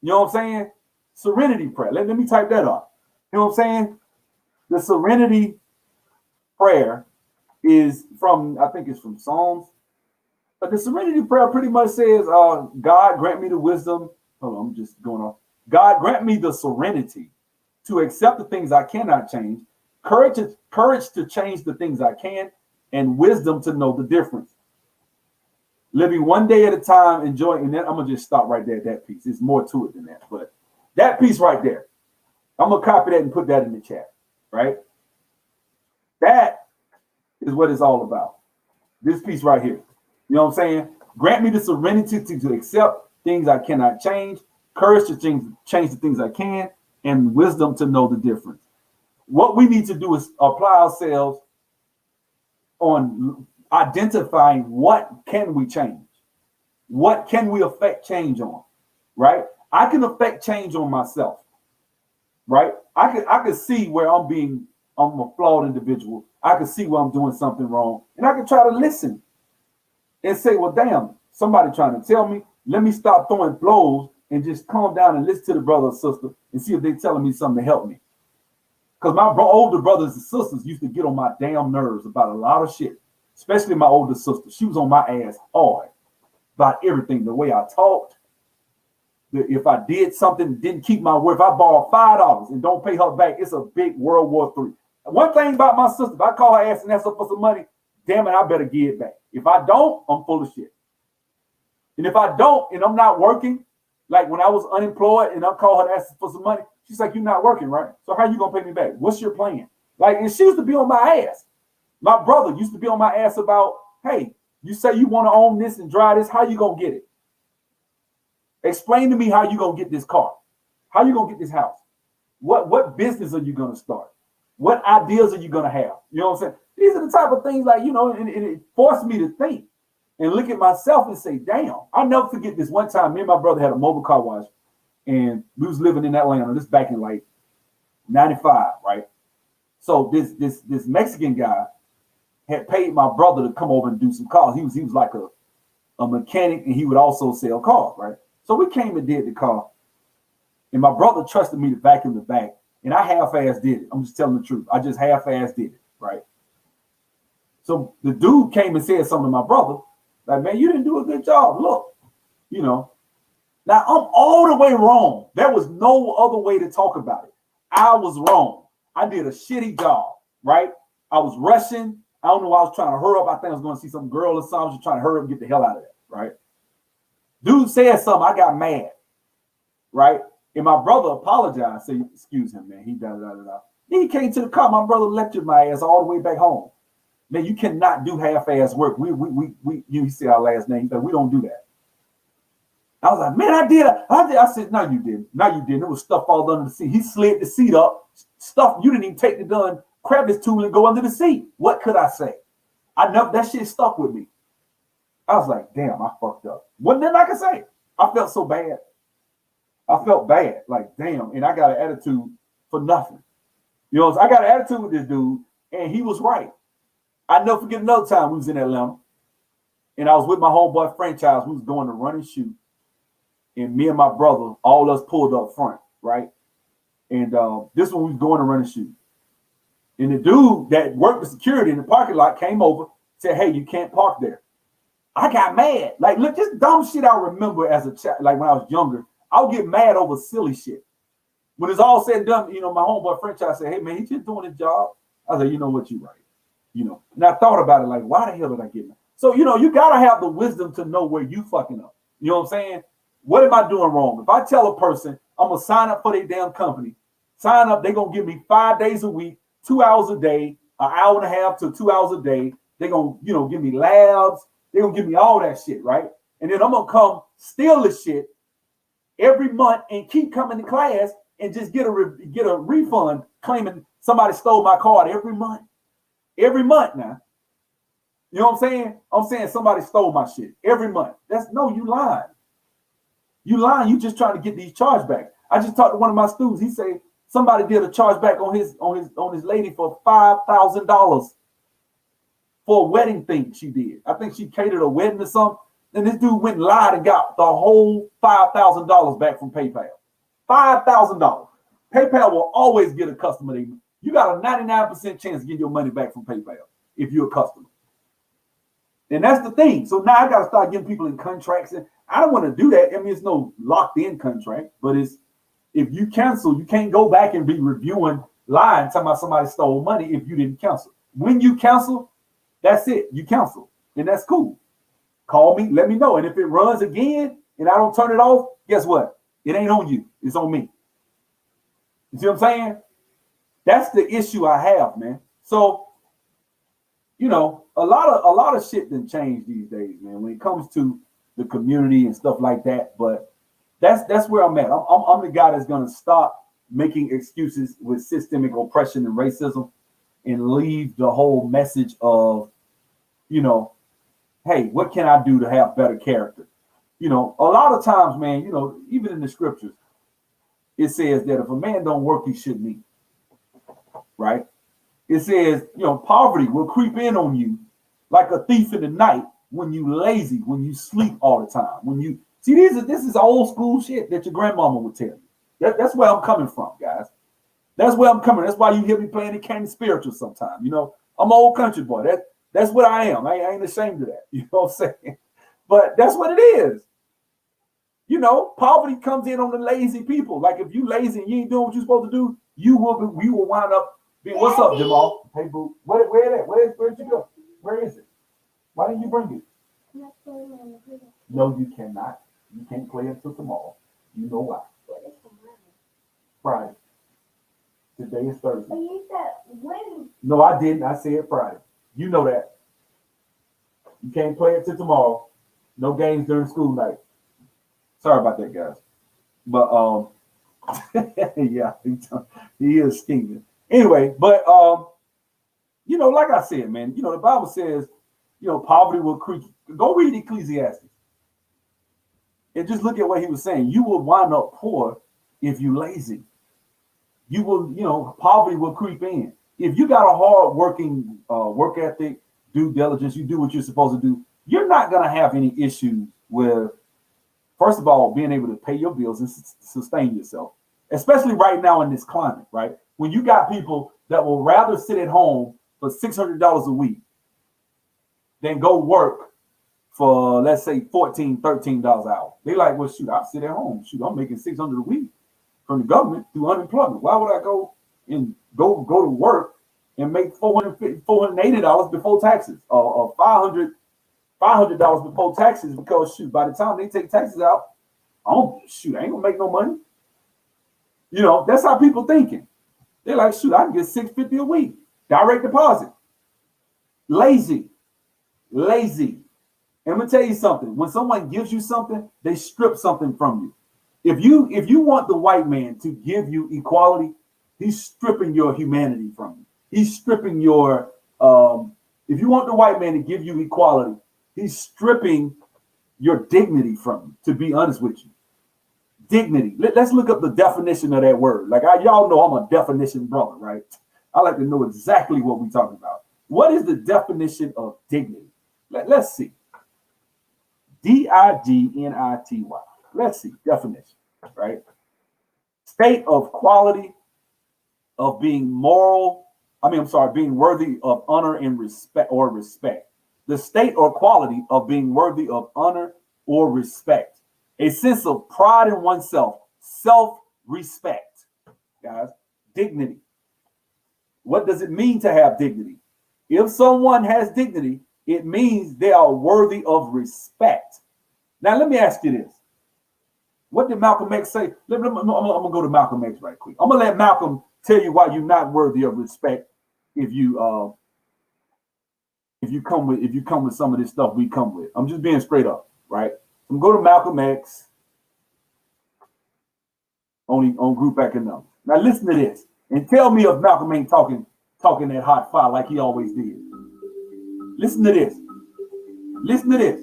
You know what I'm saying? Serenity prayer. Let me type that up. You know what I'm saying? The serenity prayer is from, I think it's from Psalms. But the serenity prayer pretty much says, God grant me the wisdom. Hold on, I'm just going off. God grant me the serenity to accept the things I cannot change, courage to change the things I can, and wisdom to know the difference. Living one day at a time, enjoying, and then I'm going to just stop right there at that piece. There's more to it than that. But that piece right there, I'm going to copy that and put that in the chat. Right? That is what it's all about. This piece right here. You know what I'm saying? Grant me the serenity to accept things I cannot change, courage to change the things I can, and wisdom to know the difference. What we need to do is apply ourselves on identifying what can we change? What can we affect change on? Right? I can affect change on myself. Right? I could see where I'm a flawed individual. I could see where I'm doing something wrong. And I can try to listen and say, well, damn, somebody trying to tell me, let me stop throwing blows and just calm down and listen to the brother or sister and see if they're telling me something to help me. Because my older brothers and sisters used to get on my damn nerves about a lot of shit, especially my older sister. She was on my ass hard about everything, the way I talked. If I did something, didn't keep my word, if I borrow $5 and don't pay her back, it's a big World War III. One thing about my sister, if I call her ass and ask her for some money, damn it, I better give it back. If I don't, I'm full of shit. And if I don't, and I'm not working, like when I was unemployed and I call her and ask for some money, she's like, you're not working, right? So how you gonna pay me back? What's your plan? Like, and she used to be on my ass. My brother used to be on my ass about, hey, you say you want to own this and drive this, how you gonna get it? Explain to me how you gonna get this car. How you gonna get this house? What business are you gonna start? What ideas are you gonna have? You know what I'm saying? These are the type of things, like, you know, and it forced me to think and look at myself and say, damn. I'll never forget this one time. Me and my brother had a mobile car wash, and we was living in Atlanta. This back in like 95, right? So this Mexican guy had paid my brother to come over and do some cars. He was like a mechanic, and he would also sell cars, right? So we came and did the car, and my brother trusted me to vacuum the back, and I half-ass did it. I'm just telling the truth. I just half-ass did it, right? So the dude came and said something to my brother, like, man, you didn't do a good job. Look, you know. Now, I'm all the way wrong. There was no other way to talk about it. I was wrong. I did a shitty job, right? I was rushing. I don't know why I was trying to hurry up. I think I was going to see some girl or something. I was just trying to hurry up and get the hell out of there, right? Dude said something. I got mad, right? And my brother apologized. Said, excuse him, man. He da. Then he came to the car. My brother lectured my ass all the way back home. Man, you cannot do half-ass work. You see our last name. We don't do that. I was like, man, I did. I said, no, you didn't. No, you didn't. It was stuff all under the seat. He slid the seat up. Stuff you didn't even take the gun, grab this tool and go under the seat. What could I say? I know that shit stuck with me. I was like, damn, I fucked up. Wasn't nothing I could say. I felt so bad. I felt bad. Like, damn. And I got an attitude for nothing. You know, I got an attitude with this dude, and he was right. I never forget another time we was in Atlanta, and I was with my homeboy franchise. We was going to run and shoot. And me and my brother, all us pulled up front, right? And this one we was going to run and shoot. And the dude that worked with security in the parking lot came over, said, hey, you can't park there. I got mad. Like, look, this dumb shit I remember as a child, like when I was younger, I'll get mad over silly shit. When it's all said and done, you know, my homeboy franchise said, hey, man, he's just doing his job. I said, you know what, you're right. You know, and I thought about it like, why the hell did I get mad? So, you know, you got to have the wisdom to know where you fucking up. You know what I'm saying? What am I doing wrong? If I tell a person I'm going to sign up for their damn company, sign up, they're going to give me 5 days a week, 2 hours a day, an hour and a half to 2 hours a day. They're going to, you know, give me labs. They're going to give me all that shit, right? And then I'm going to come steal the shit every month and keep coming to class and just get a refund claiming somebody stole my card every month. Every month now. You know what I'm saying? I'm saying somebody stole my shit every month. You lying. You lying. You just trying to get these chargebacks. I just talked to one of my students. He said somebody did a chargeback on his lady for $5,000 for a wedding thing she did. I think she catered a wedding or something. And this dude went and lied and got the whole $5,000 back from PayPal. $5,000. PayPal will always get a customer. You got a 99% chance to get your money back from PayPal if you're a customer. And that's the thing. So now I got to start getting people in contracts. And I don't want to do that. I mean, it's no locked in contract, but it's if you cancel, you can't go back and be reviewing lying, talking about somebody stole money if you didn't cancel. When you cancel, that's it. You cancel. And that's cool. Call me, let me know. And if it runs again and I don't turn it off, guess what? It ain't on you. It's on me. You see what I'm saying? That's the issue I have, man. So, you know, a lot of shit done changed these days, man, when it comes to the community and stuff like that. But that's where I'm at. I'm the guy that's gonna stop making excuses with systemic oppression and racism and leave the whole message of, you know, hey, what can I do to have better character? You know, a lot of times, man, you know, even in the scriptures, it says that if a man don't work, he shouldn't eat. Right? It says, you know, poverty will creep in on you like a thief in the night when you lazy, when you sleep all the time. When you see this is old school shit that your grandmama would tell you. That's where I'm coming from, guys. That's where I'm coming. That's why you hear me playing the Candy Spiritual sometimes. You know, I'm an old country boy. That's what I am. I ain't ashamed of that. You know what I'm saying? But that's what it is. You know, poverty comes in on the lazy people. Like if you lazy and you ain't doing what you're supposed to do, you will wind up being. What's up, Jamal? Hey, boo. Where'd you go? Where is it? Why didn't you bring it? No, you cannot. You can't play until tomorrow. You know why? Friday. Today is Thursday. But you said when? No, I didn't. I said Friday. You know that. You can't play it till tomorrow. No games during school night. Sorry about that, guys. But yeah, he is scheming. Anyway, but you know, like I said, man, you know, the Bible says, you know, poverty will creep. Go read Ecclesiastes. And just look at what he was saying. You will wind up poor if you lazy. You will, you know, poverty will creep in. If you got a hard working work ethic, due diligence, you do what you're supposed to do, you're not going to have any issues with, first of all, being able to pay your bills and sustain yourself, especially right now in this climate, right? When you got people that will rather sit at home for $600 a week than go work for, let's say, $14, $13 an hour. They like, well, shoot, I'll sit at home. Shoot, I'm making $600 a week from the government through unemployment. Why would I go to work and make $480 before taxes, or $500 $500 before taxes because shoot, by the time they take taxes out, I ain't gonna make no money. You know, that's how people thinking. They're like, shoot, I can get $650 a week. Direct deposit. Lazy. And I'm gonna tell you something. When someone gives you something, they strip something from you. If you want the white man to give you equality, he's stripping your humanity from you. He's stripping your if you want the white man to give you equality, he's stripping your dignity from you, to be honest with you. Dignity. Let's look up the definition of that word. Like y'all know I'm a definition brother, right? I like to know exactly what we're talking about. What is the definition of dignity? Let's see. Dignity. Let's see. Definition, right? State of quality of being being worthy of honor and respect or respect. The state or quality of being worthy of honor or respect. A sense of pride in oneself, self-respect. Guys, dignity. What does it mean to have dignity? If someone has dignity, it means they are worthy of respect. Now, let me ask you this. What did Malcolm X say? I'm going to go to Malcolm X right quick. I'm going to let Malcolm tell you why you're not worthy of respect if you come with some of this stuff we come with. I'm just being straight up, right? I'm going to go to Malcolm X on Group Economics. Now listen to this and tell me if Malcolm ain't talking that hot fire like he always did. Listen to this. Listen to this.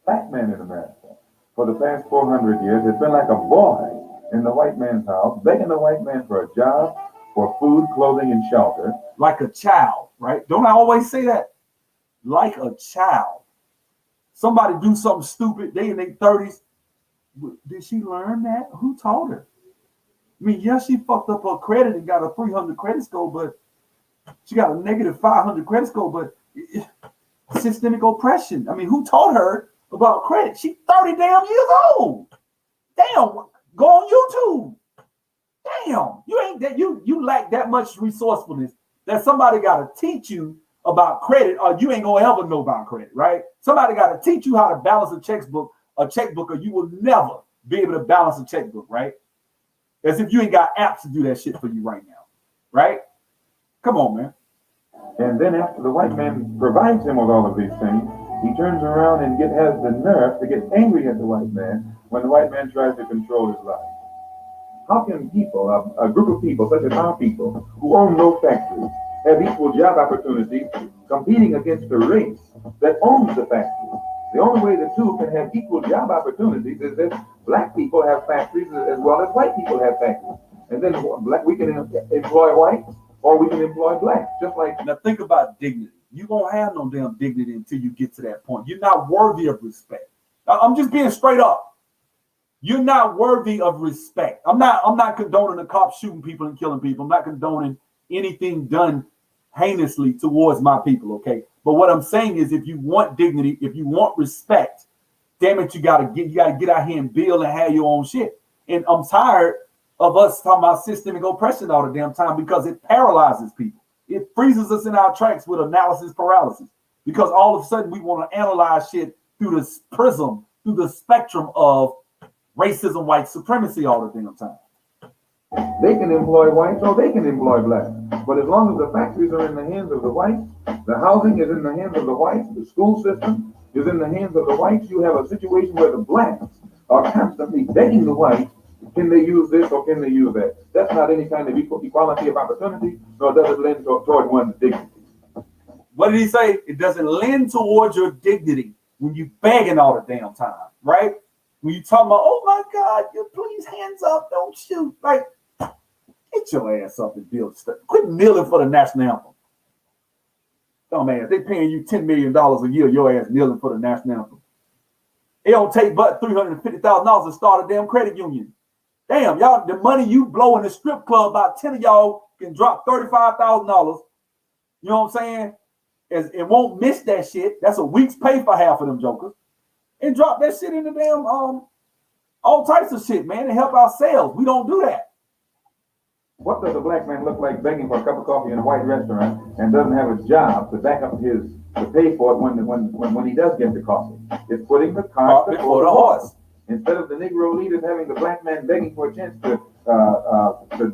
Black man in America for the past 400 years has been like a boy in the white man's house, begging the white man for a job, for food, clothing, and shelter. Like a child, right? Don't I always say that? Like a child. Somebody do something stupid, they in their 30s. Did she learn that? Who taught her? I mean, yeah, she fucked up her credit and got a 300 credit score, but she got a negative 500 credit score, but systemic oppression. I mean, who taught her about credit? She's 30 damn years old. Damn, go on YouTube. Damn, you ain't that you lack that much resourcefulness that somebody got to teach you about credit, or you ain't gonna ever know about credit, right? Somebody got to teach you how to balance a checkbook, or you will never be able to balance a checkbook, right? As if you ain't got apps to do that shit for you right now, right? Come on, man. And then after the white man provides him with all of these things, he turns around and has the nerve to get angry at the white man when the white man tries to control his life. How can people, a group of people such as our people, who own no factories, have equal job opportunities competing against a race that owns the factory? The only way the two can have equal job opportunities is if black people have factories as well as white people have factories. And then we can employ whites or we can employ blacks, just like... Now think about dignity. You won't have no damn dignity until you get to that point. You're not worthy of respect. I'm just being straight up. You're not worthy of respect. I'm not condoning the cops shooting people and killing people. I'm not condoning anything done heinously towards my people, okay? But what I'm saying is, if you want dignity, if you want respect, damn it, you gotta get out here and build and have your own shit. And I'm tired of us talking about systemic oppression all the damn time, because it paralyzes people. It freezes us in our tracks with analysis paralysis, because all of a sudden we want to analyze shit through this prism, through the spectrum of racism, white supremacy all the damn time. They can employ whites or they can employ blacks. But as long as the factories are in the hands of the whites, the housing is in the hands of the whites, the school system is in the hands of the whites, you have a situation where the blacks are constantly begging the whites, can they use this or can they use that? That's not any kind of equality of opportunity, nor does it lend toward one's dignity. What did he say? It doesn't lend towards your dignity when you begging all the damn time, right? When you talking about, oh my God, you please hands up, don't shoot. Like, get your ass up and build stuff. Quit kneeling for the national anthem. Oh man, they paying you $10 million a year, your ass kneeling for the national anthem. It don't take but $350,000 to start a damn credit union. Damn, y'all, the money you blow in the strip club, about 10 of y'all can drop $35,000. You know what I'm saying? It won't miss that shit. That's a week's pay for half of them jokers. And drop that shit in the damn all types of shit, man, and help our sales. We don't do that. What does a black man look like begging for a cup of coffee in a white restaurant and doesn't have a job to back up to pay for it when he does get the coffee? It's putting the cart before the horse. Instead of the Negro leaders having the black man begging for a chance to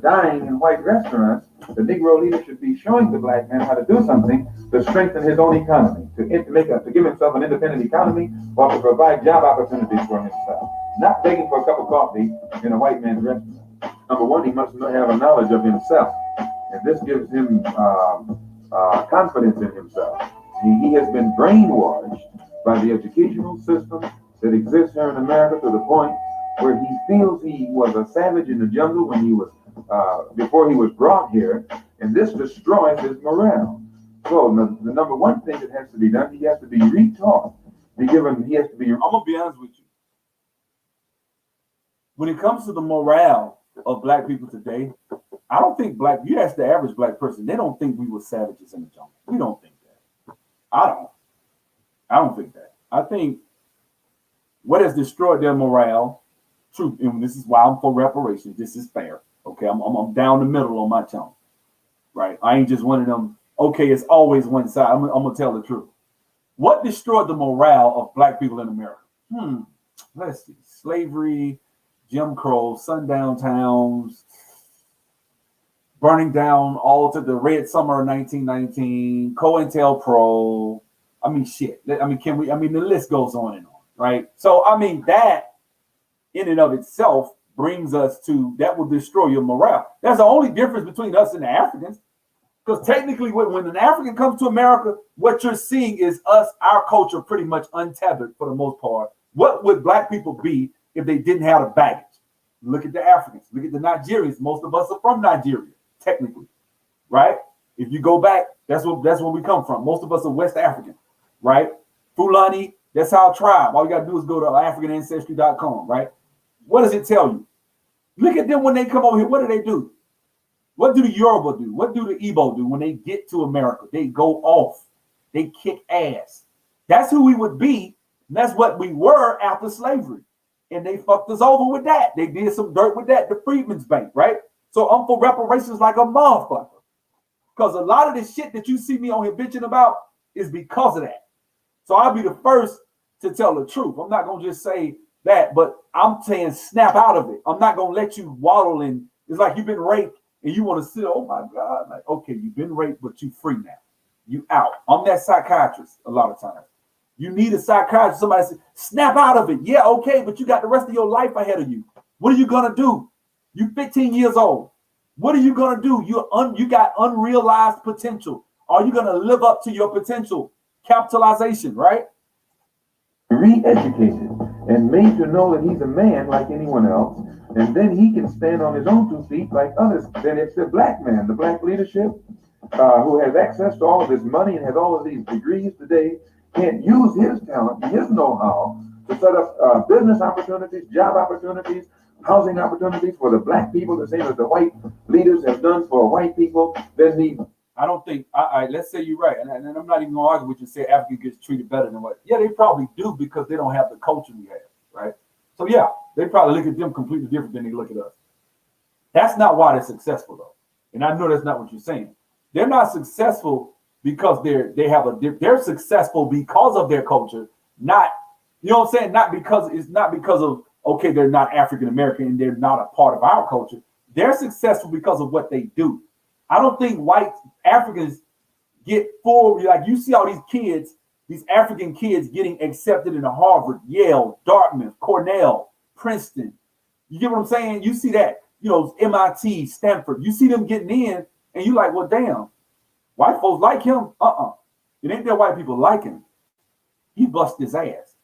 dine in white restaurants, the Negro leader should be showing the black man how to do something to strengthen his own economy, to give himself an independent economy, or to provide job opportunities for himself. Not begging for a cup of coffee in a white man's restaurant. Number one, he must have a knowledge of himself, and this gives him confidence in himself. He has been brainwashed by the educational system that exists here in America to the point where he feels he was a savage in the jungle when he was before he was brought here, and this destroys his morale. So the number one thing that has to be done, he has to be retaught. I'm gonna be honest with you. When it comes to the morale of black people today, I don't think you ask the average black person, they don't think we were savages in the jungle. We don't think that. I don't think that. I think what has destroyed their morale, truth, and this is why I'm for reparations. This is fair. Okay, I'm down the middle on my tongue. Right? I ain't just one of them, okay, it's always one side. I'm gonna tell the truth. What destroyed the morale of black people in America? Let's see. Slavery, Jim Crow, sundown towns, burning down all to the Red Summer of 1919, COINTELPRO. I mean, shit. The list goes on and on, right? So, that in and of itself brings us to, that will destroy your morale. That's the only difference between us and the Africans. Because technically, when an African comes to America, what you're seeing is our culture pretty much untethered for the most part. What would black people be if they didn't have the baggage? Look at the Africans. Look at the Nigerians. Most of us are from Nigeria, technically, right? If you go back, that's where we come from. Most of us are West African, right? Fulani, that's our tribe. All you got to do is go to AfricanAncestry.com, right? What does it tell you? Look at them when they come over here. What do? What do the Yoruba do? What do the Igbo do when they get to America? They go off. They kick ass. That's who we would be. And that's what we were after slavery. And they fucked us over with that. They did some dirt with that, the Freedmen's Bank, right? So I'm for reparations like a motherfucker. Because a lot of this shit that you see me on here bitching about is because of that. So I'll be the first to tell the truth. I'm not going to just say that, but I'm saying snap out of it. I'm not going to let you waddle in. It's like you've been raped and you want to sit, oh my God. Like, okay, you've been raped, but you free now. You out. I'm that psychiatrist a lot of times. You need a psychiatrist. Somebody say, snap out of it. Yeah, okay, but you got the rest of your life ahead of you. What are you going to do? You're 15 years old. What are you going to do? You got unrealized potential. Are you going to live up to your potential? Capitalization, right? Re-educated and made to know that he's a man like anyone else, and then he can stand on his own 2 feet like others. Then it's the black man, the black leadership, who has access to all of this money and has all of these degrees today, can't use his talent, his know-how to set up business opportunities, job opportunities, housing opportunities for the black people, the same as the white leaders have done for white people. Then I don't think, let's say you're right, and I'm not even going to argue with you and say Africa gets treated better than what. Yeah, they probably do because they don't have the culture we have, right? So yeah, they probably look at them completely different than they look at us. That's not why they're successful though, and I know that's not what you're saying. They're not successful because they're successful because of their culture, not, you know what I'm saying? Not because of, okay, they're not African American and they're not a part of our culture. They're successful because of what they do. I don't think white Africans get full, like you see all these kids, these African kids getting accepted into Harvard, Yale, Dartmouth, Cornell, Princeton. You get what I'm saying? You see that, MIT, Stanford, you see them getting in and you like, well, damn, white folks like him? It ain't that white people like him. He bust his ass.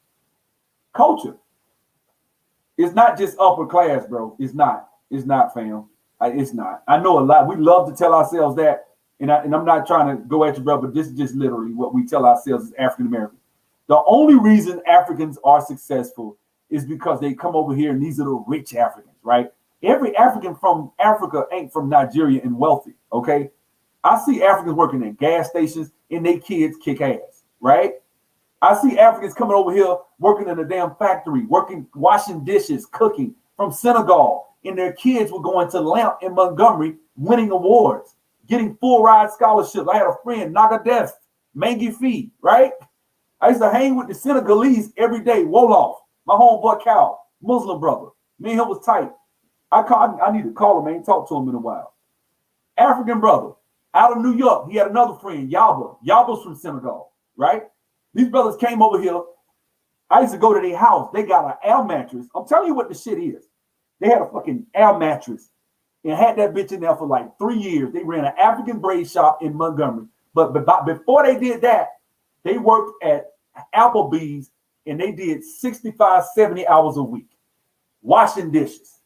Culture. It's not just upper class, bro. It's not, fam. It's not. I know a lot. We love to tell ourselves that, and I'm not trying to go at you, bro, but this is just literally what we tell ourselves as African Americans. The only reason Africans are successful is because they come over here and these are the rich Africans, right? Every African from Africa ain't from Nigeria and wealthy, okay? I see Africans working at gas stations and they kids kick ass, right? I see Africans coming over here working in a damn factory, washing dishes, cooking from Senegal. and their kids were going to Lamp in Montgomery, winning awards, getting full ride scholarships. I had a friend, Nagadeth, Mangi Fee, right? I used to hang with the Senegalese every day, Wolof, my homeboy Cal, Muslim brother. Me and him was tight. I need to call him, I ain't talked to him in a while. African brother, out of New York, he had another friend, Yaba. Yaba's from Senegal, right? These brothers came over here. I used to go to their house. They got an air mattress. I'm telling you what the shit is. They had a fucking air mattress and had that bitch in there for like 3 years. They ran an African braid shop in Montgomery. But before they did that, they worked at Applebee's and they did 65, 70 hours a week washing dishes.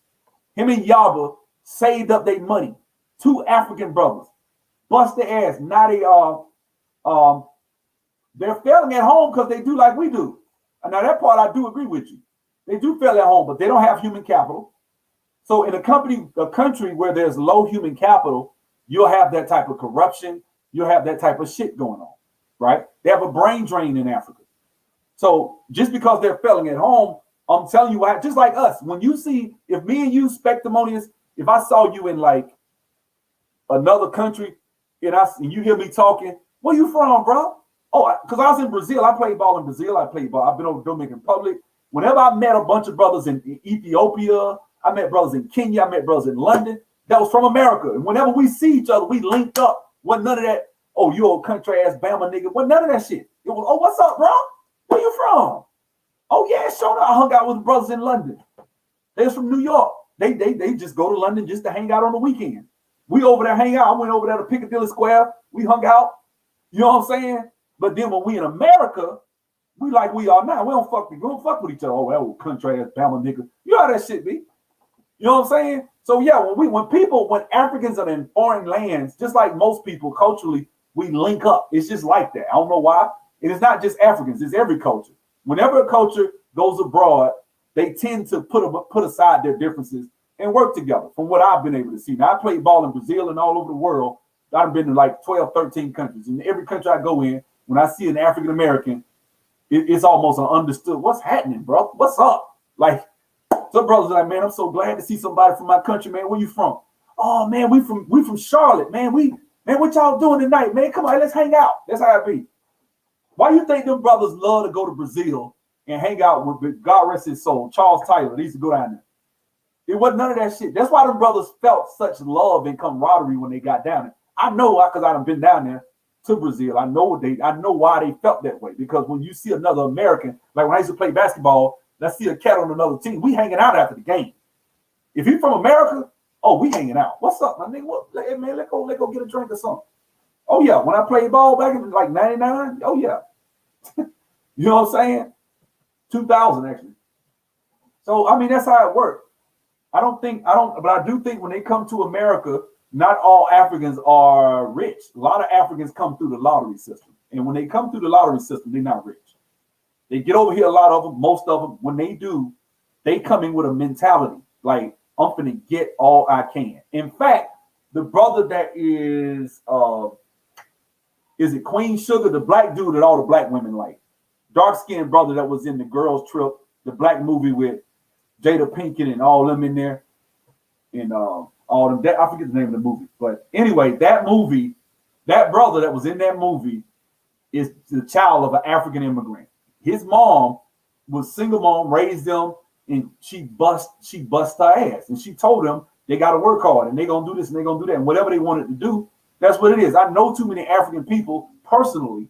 Him and Yaba saved up their money. 2 African brothers bust their ass. Now they're failing at home because they do like we do. And now that part I do agree with you. They do fail at home, but they don't have human capital. So in a country where there's low human capital, you'll have that type of corruption. You'll have that type of shit going on, right? They have a brain drain in Africa. So just because they're failing at home, I'm telling you, just like us, when you see, if me and you, Spectamonious, if I saw you in like another country and you hear me talking, where you from, bro? Oh, because I was in Brazil. I played ball in Brazil. I've been over Dominican Republic. Whenever I met a bunch of brothers in Ethiopia, I met brothers in Kenya, I met brothers in London that was from America. And whenever we see each other, we linked up. Wasn't none of that, oh, you old country ass Bama nigga. Wasn't none of that shit. It was, oh, what's up, bro? Where you from? Oh, yeah, sure. I hung out with brothers in London. They're from New York. They just go to London just to hang out on the weekend. We over there hang out. I went over there to Piccadilly Square. We hung out. You know what I'm saying? But then when we in America, we like we are now. We don't fuck with each other. Oh, that old country ass Bama nigga. You know how that shit be. You know what I'm saying? So yeah, when Africans are in foreign lands, just like most people culturally, we link up. It's just like that. I don't know why. It is not just Africans, it's every culture. Whenever a culture goes abroad, they tend to put aside their differences and work together, from what I've been able to see. Now, I played ball in Brazil and all over the world. I've been to like 12, 13 countries. In every country I go in, when I see an African American, it's almost an understood. What's happening, bro? What's up? Like, some brothers are like, man, I'm so glad to see somebody from my country, man. Where you from? Oh man, we from Charlotte, man. What y'all doing tonight, man? Come on, let's hang out. That's how it be. Why you think them brothers love to go to Brazil and hang out with, God rest his soul, Charles Tyler? They used to go down there. It wasn't none of that shit. That's why them brothers felt such love and camaraderie when they got down there. I know because I've been down there to Brazil. I know why they felt that way. Because when you see another American, like when I used to play basketball, let's see a cat on another team, we hanging out after the game. If he's from America, oh, we hanging out. What's up, my nigga? What, hey, man, let's go get a drink or something. Oh yeah, when I played ball back in like 99, oh yeah. You know what I'm saying? 2000 actually. So I mean that's how it worked. But I do think when they come to America, not all Africans are rich. A lot of Africans come through the lottery system. And when they come through the lottery system, they're not rich. They get over here, a lot of them, most of them, when they do, they come in with a mentality like, I'm finna get all I can. In fact, the brother that is it Queen Sugar, the black dude that all the black women like? Dark-skinned brother that was in the Girls Trip, the black movie with Jada Pinkett and all them in there. And all them, I forget the name of the movie. But anyway, that movie, that brother that was in that movie is the child of an African immigrant. His mom was single mom, raised them, and she bust her ass. And she told them they got to work hard and they're going to do this and they're going to do that. And whatever they wanted to do, that's what it is. I know too many African people personally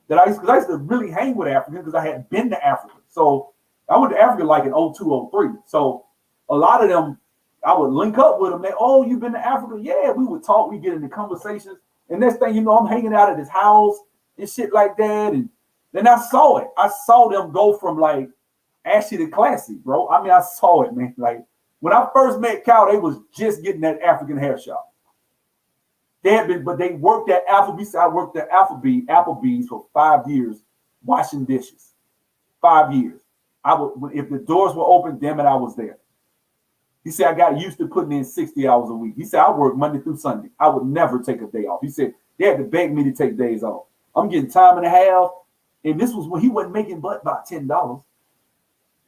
that I used to really hang with Africans because I had been to Africa. So I went to Africa like in 02, 03. So a lot of them, I would link up with them. They, oh, you've been to Africa? Yeah, we would talk. We get into conversations. And next thing you know, I'm hanging out at his house and shit like that. And then I saw it. I saw them go from like ashy to classy, bro. I mean, I saw it, man. Like when I first met Cal, they was just getting that African hair shop. They had been, but they worked at Applebee's. I worked at Applebee's for 5 years, washing dishes. 5 years. I would, if the doors were open, damn it, I was there. He said, I got used to putting in 60 hours a week. He said, I work Monday through Sunday. I would never take a day off. He said, they had to beg me to take days off. I'm getting time and a half. And this was when he wasn't making but about $10.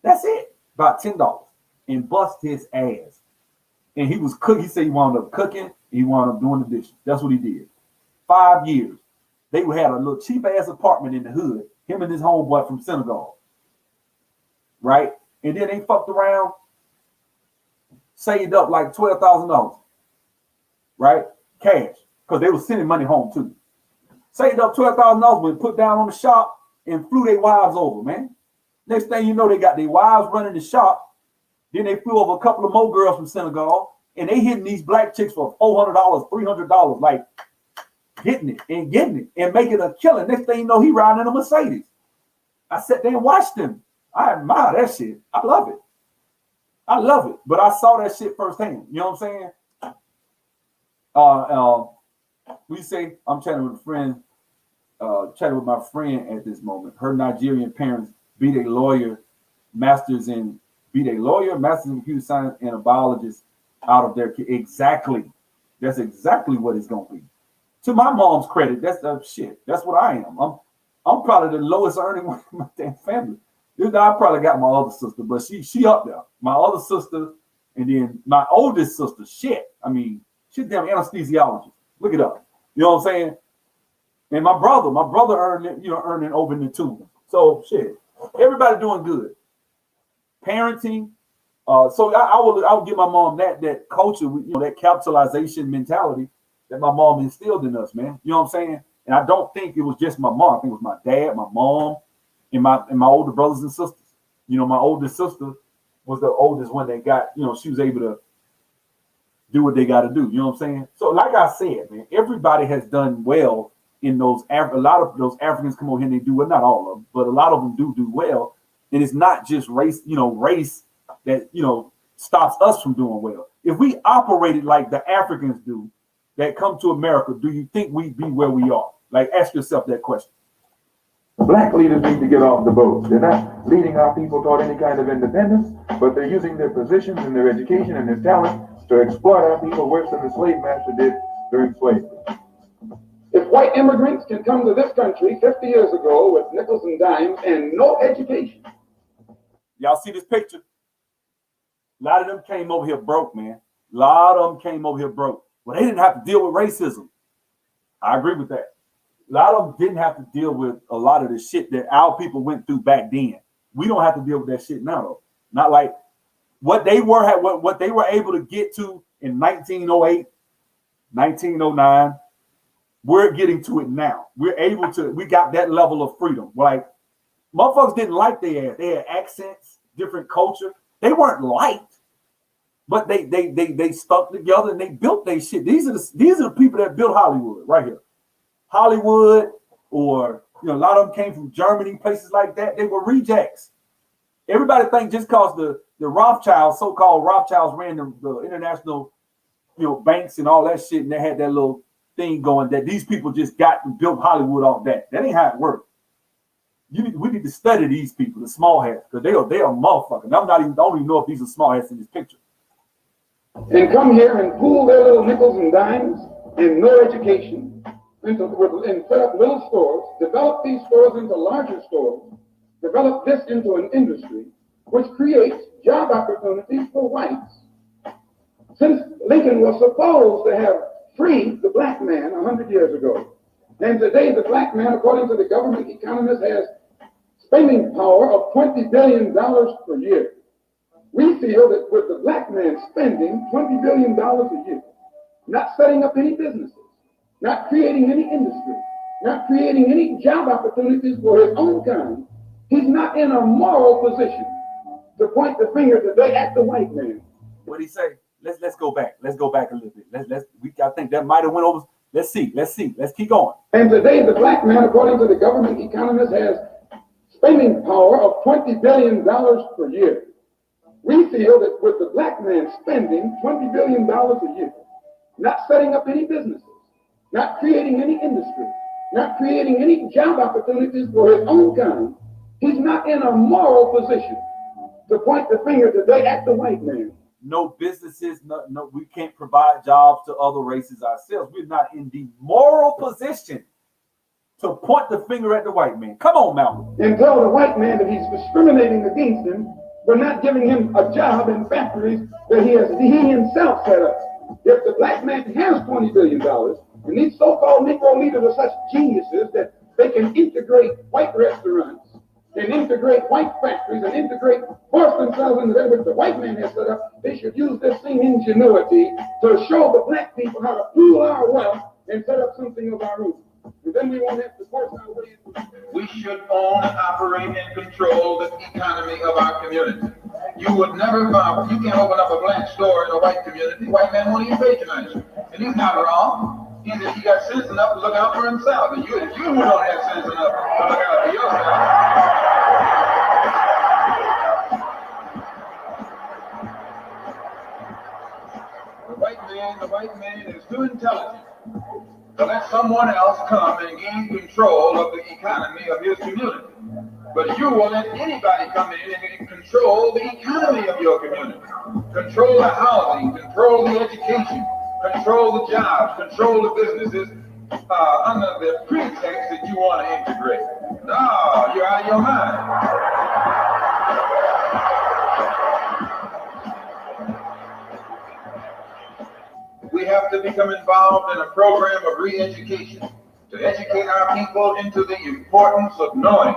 That's it. About $10. And bust his ass. And he was cooking. He said he wound up cooking. He wound up doing the dishes. That's what he did. 5 years. They had a little cheap ass apartment in the hood. Him and his homeboy from Senegal. Right? And then they fucked around, saved up like $12,000. Right? Cash. Because they were sending money home too. Saved up $12,000 when put down on the shop and flew their wives over, man. Next thing you know, they got their wives running the shop. Then they flew over a couple of more girls from Senegal, and they hitting these black chicks for $400, $300, like getting it and making a killing. Next thing you know, he riding in a Mercedes. I sat there and watched him. I admire that shit. I love it. I love it. But I saw that shit firsthand. You know what I'm saying? We say I'm chatting with a friend, chatting with my friend at this moment. Her Nigerian parents be a lawyer, masters in computer science, and a biologist out of their kid. Exactly. That's exactly what it's gonna be. To my mom's credit, that's shit. That's what I am. I'm probably the lowest earning one in my damn family. I probably got my other sister, but she up there. My other sister, and then my oldest sister. Shit. I mean, she's damn anesthesiologist. Look it up. You know what I'm saying? And my brother earning over in the two. So shit. Everybody doing good. Parenting. So I would give my mom that culture, that capitalization mentality that my mom instilled in us, man. You know what I'm saying? And I don't think it was just my mom. I think it was my dad, my mom, and my older brothers and sisters. My oldest sister was the oldest one that got, she was able to do what they got to do. You know what I'm saying? So like I said, man, everybody has done well in those. A lot of those Africans come over here and they do well, not all of them, but a lot of them do well. And it's not just race, race that, stops us from doing well. If we operated like the Africans do that come to America, do you think we'd be where we are? Like, ask yourself that question. Black leaders need to get off the boat. They're not leading our people toward any kind of independence, but they're using their positions and their education and their talent to exploit our people worse than the slave master did during slavery. If white immigrants can come to this country 50 years ago with nickels and dimes and no education. Y'all see this picture? A lot of them came over here broke, man. A lot of them came over here broke. Well, they didn't have to deal with racism. I agree with that. A lot of them didn't have to deal with a lot of the shit that our people went through back then. We don't have to deal with that shit now, though. Not like what they were able to get to in 1908, 1909. We're getting to it now. We got that level of freedom. Like, motherfuckers didn't like their ass. They had accents, different culture. They weren't liked, but they stuck together and they built their shit. These are the people that built Hollywood right here. Hollywood, or a lot of them came from Germany, places like that. They were rejects. Everybody think just because the Rothschilds, so-called Rothschilds, ran the international, banks and all that shit, and they had that little thing going, that these people just got and built Hollywood off that. That ain't how it worked. We need to study these people, the small hats, because they are motherfuckers. I don't even know if these are small hats in this picture. And come here and pool their little nickels and dimes and no education and set up little stores, develop these stores into larger stores, develop this into an industry which creates job opportunities for whites. Since Lincoln was supposed to have freed the black man 100 years ago, and today the black man, according to the government economist, has spending power of $20 billion per year. We feel that with the black man spending $20 billion a year, not setting up any businesses, not creating any industry, not creating any job opportunities for his own kind, he's not in a moral position to point the finger today at the white man. What did he say? Let's go back. Let's go back a little bit. I think that might have went over. Let's see. Let's keep going. And today the black man, according to the government economist, has spending power of $20 billion per year. We feel that with the black man spending $20 billion a year, not setting up any businesses, not creating any industry, not creating any job opportunities for his own kind, he's not in a moral position to point the finger today at the white man. No businesses, no, we can't provide jobs to other races ourselves. We're not in the moral position to point the finger at the white man. Come on, Malcolm. And tell the white man that he's discriminating against him We're not giving him a job in factories that he himself set up. If the black man has $20 billion, and these so-called Negro leaders are such geniuses that they can integrate white restaurants and integrate white factories and force themselves into that which the white man has set up, they should use this same ingenuity to show the black people how to pool our wealth and set up something of our own. And then we won't have to force our way into. We should own and operate and control the economy of our community. You would never find, you can't open up a black store in a white community. White man won't even patronize you. And he's not wrong. He got sense enough to look out for himself. And you who don't have sense enough to look out for yourself. The white man is too intelligent to let someone else come and gain control of the economy of his community. But you will let anybody come in and control the economy of your community. Control the housing, control the education, control the jobs, control the businesses under the pretext that you want to integrate. No, you're out of your mind. We have to become involved in a program of re-education to educate our people into the importance of knowing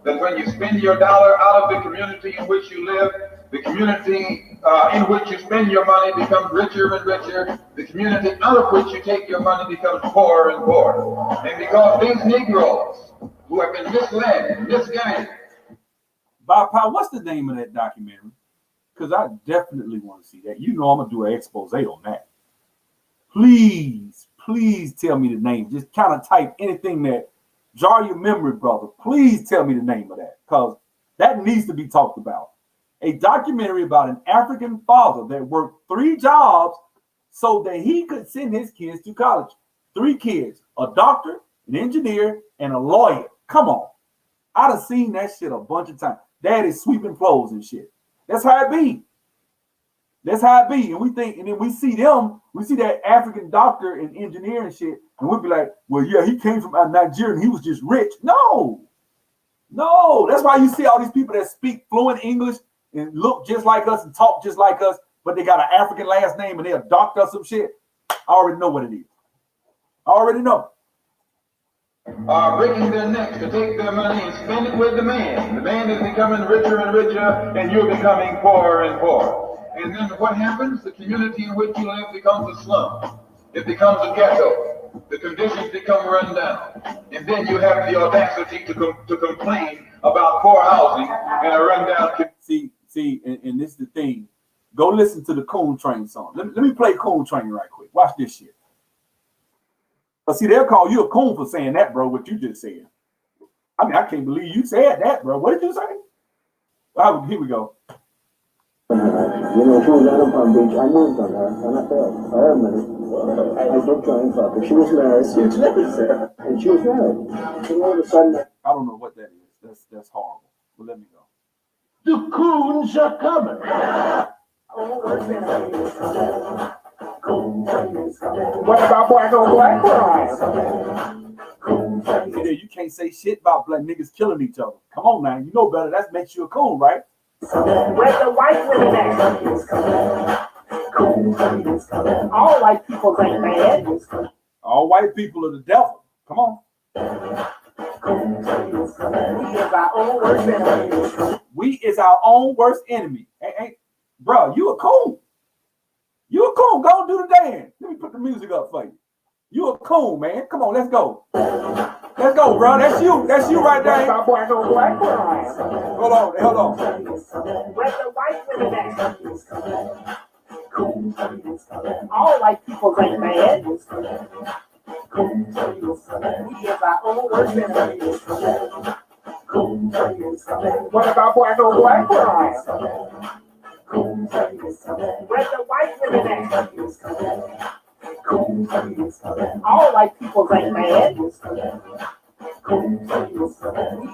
that when you spend your dollar out of the community in which you live, the community in which you spend your money becomes richer and richer. The community out of which you take your money becomes poorer and poorer. And because these Negroes who have been misled and misguided. Bob Powell, what's the name of that documentary? Because I definitely want to see that. You know I'm going to do an expose on that. Please tell me the name. Just kind of type anything that jar your memory, brother. Please tell me the name of that, because that needs to be talked about. A documentary about an African father that worked 3 jobs so that he could send his kids to college. 3 kids, a doctor, an engineer, and a lawyer. Come on. I'd have seen that shit a bunch of times. Daddy's sweeping floors and shit. That's how it be. That's how it be. And we think, and then we see that African doctor and engineer and shit, and we'll be like, well, yeah, he came from Nigeria and he was just rich. No. That's why you see all these people that speak fluent English and look just like us and talk just like us, but they got an African last name and they're a doctor or some shit. I already know what it is. I already know. Breaking their necks to take their money and spend it with the man. The man is becoming richer and richer, and you're becoming poorer and poorer. And then what happens? The community in which you live becomes a slum. It becomes a ghetto. The conditions become run down. And then you have the audacity to complain about poor housing and a rundown community. See, and this is the thing. Go listen to the Coon Train song. Let me play Coon Train right quick. Watch this shit. But see, they'll call you a coon for saying that, bro, what you just said. I mean, I can't believe you said that, bro. What did you say? Well, here we go. You know, she was out of Palm Beach. I moved on her, and I failed. I admit it. I did try and fuck her. She was married. She was married. And she was married. And all of a sudden, I don't know what that is. That's horrible. But let me go. the coons are coming. What about black on black crime? Yeah, you can't say shit about black niggas killing each other. Come on now, you know better. That makes you a coon, right? Where's the white women at? All white people ain't bad. All white people are the devil. Come on. We is our own worst enemy. Hey, bro, you a coon. You a coon. Go and do the dance. Let me put the music up for you. You a coon, man. Come on, let's go. Let's go, bro. That's you. That's you right there. Stop black on black crime. Hold on. Where's the white women at? All white people ain't bad. We is our own worst enemy. What about black on black crime? Where's the white women at? All white people ain't bad. We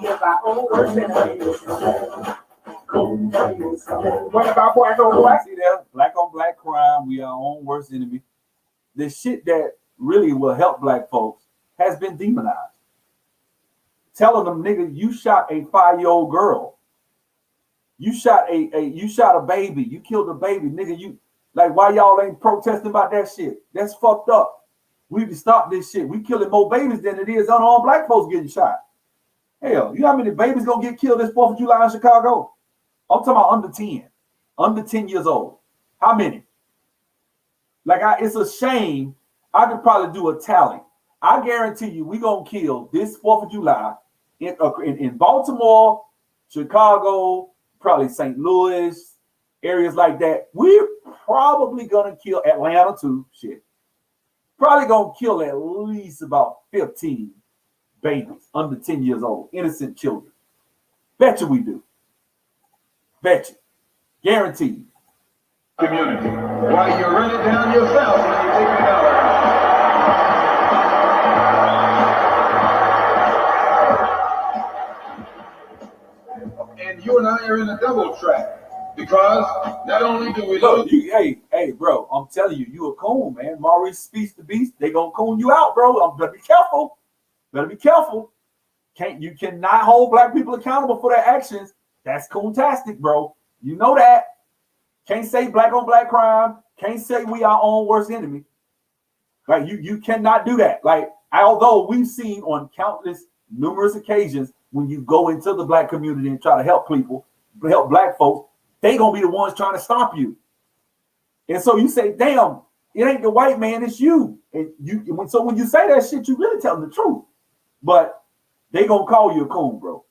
is our own worst enemy. What about black on black? See that? Black on black crime. We are our own worst enemy. The shit that really will help black folks has been demonized. Telling them, nigga, you shot a 5-year-old girl. You shot a baby. You killed a baby, nigga. You like why y'all ain't protesting about that shit? That's fucked up. We need to stop this shit. We killing more babies than it is unarmed black folks getting shot. Hell, you know how many babies gonna get killed this 4th of July in Chicago? I'm talking about under 10 years old. How many? Like, it's a shame. I could probably do a tally. I guarantee you, we gonna kill this 4th of July in Baltimore, Chicago, probably St. Louis, areas like that. We're probably gonna kill Atlanta too. Shit, probably gonna kill at least about 15 babies under 10 years old, innocent children. Bet you we do. Bet you. Guaranteed. Community. Why, you run it down yourself when you take it out. And you and I are in a double track because not only do we look, hey, bro, I'm telling you, you a coon, man. Maurice Speaks the Beast, they gonna coon you out, bro. Better be careful. Better be careful. You cannot hold black people accountable for their actions. That's coontastic, bro. You know that. Can't say black on black crime. Can't say we our own worst enemy. Like you cannot do that. Like, although we've seen on numerous occasions when you go into the black community and try to help people, help black folks, they gonna be the ones trying to stop you. And so you say, damn, it ain't the white man, it's you. And so when you say that shit, you really tell them the truth. But they gonna call you a coon, bro.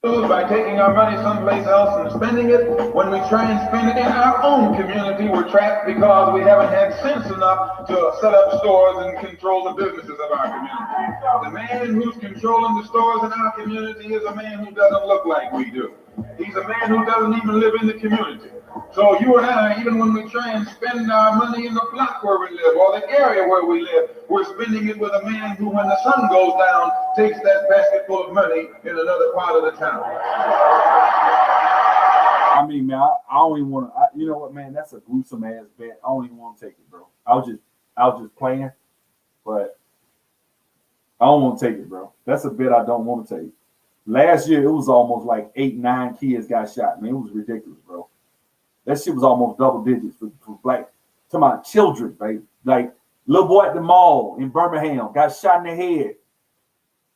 By taking our money someplace else and spending it. When we try and spend it in our own community, we're trapped because we haven't had sense enough to set up stores and control the businesses of our community. The man who's controlling the stores in our community is a man who doesn't look like we do. He's a man who doesn't even live in the community. So you and I, even when we try and spend our money in the block where we live or the area where we live, we're spending it with a man who, when the sun goes down, takes that basket full of money in another part of the town. I mean, man, I don't even want to. You know what, man? That's a gruesome ass bet. I don't even want to take it, bro. I was just playing, but I don't want to take it, bro. That's a bet I don't want to take. Last year, it was almost like 8, 9 kids got shot. Man, it was ridiculous, bro. That shit was almost double digits for black, to my children, right? Like, little boy at the mall in Birmingham got shot in the head.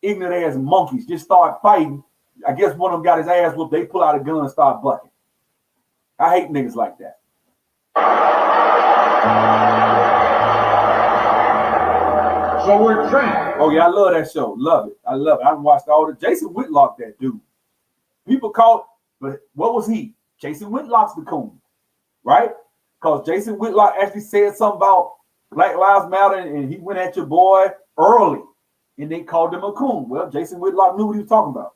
Ignorant ass monkeys just start fighting. I guess one of them got his ass whooped. They pull out a gun and start bucking. I hate niggas like that. So we're trapped. Oh yeah, I love that show. Love it. I love it. I watched all the Jason Whitlock, that dude. People called, but what was he? Jason Whitlock's the coon, right? Because Jason Whitlock actually said something about Black Lives Matter, and he went at your boy early, and they called him a coon. Well, Jason Whitlock knew what he was talking about.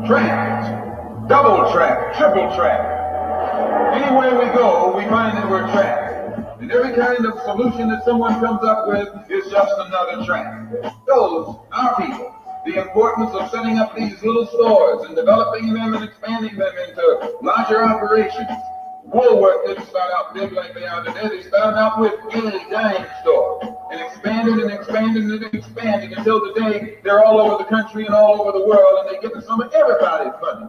Trapped, double trapped, triple trapped. Anywhere we go, we find that we're trapped. And every kind of solution that someone comes up with is just another trap. Those are people. The importance of setting up these little stores and developing them and expanding them into larger operations. Woolworth didn't start out big like they are today. They started out with a dime store and expanded and expanded and expanded until today they're all over the country and all over the world, and they get some of everybody's money.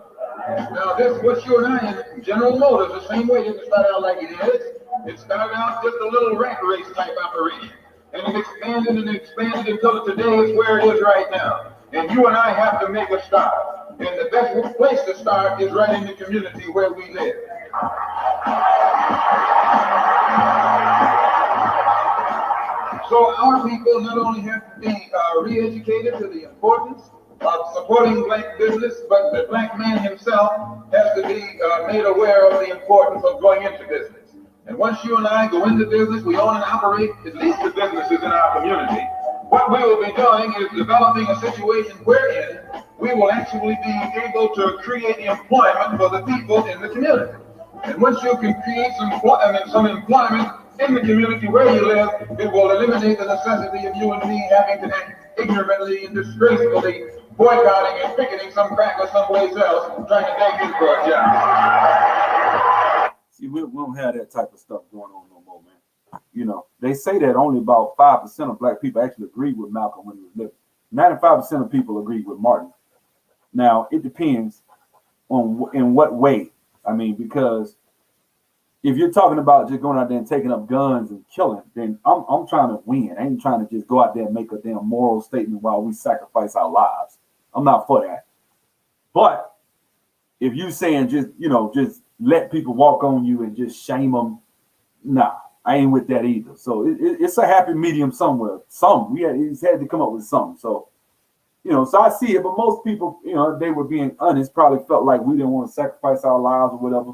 Now this, what you and I in General Motors, the same way, didn't start out like it is. It started out just a little rat race type operation, and it expanded and expanded until today is where it is right now. And you and I have to make a start. And the best place to start is right in the community where we live. So our people not only have to be re-educated to the importance of supporting black business, but the black man himself has to be made aware of the importance of going into business. And once you and I go into business, we own and operate at least the businesses in our community. What we will be doing is developing a situation wherein we will actually be able to create employment for the people in the community. And once you can create some employment in the community where you live, it will eliminate the necessity of you and me having to act ignorantly and disgracefully boycotting and picketing some cracker someplace else trying to beg you for a job. See, we don't have that type of stuff going on no more, man. You know, they say that only about 5% of black people actually agreed with Malcolm when he was living. 95% of people agreed with Martin. Now, it depends in what way? I mean, because if you're talking about just going out there and taking up guns and killing, then I'm trying to win. I ain't trying to just go out there and make a damn moral statement while we sacrifice our lives. I'm not for that. But if you saying just just let people walk on you and just shame them, nah, I ain't with that either. So it's a happy medium somewhere. He's had to come up with something. So so I see it, but most people, they were being honest, probably felt like we didn't want to sacrifice our lives or whatever.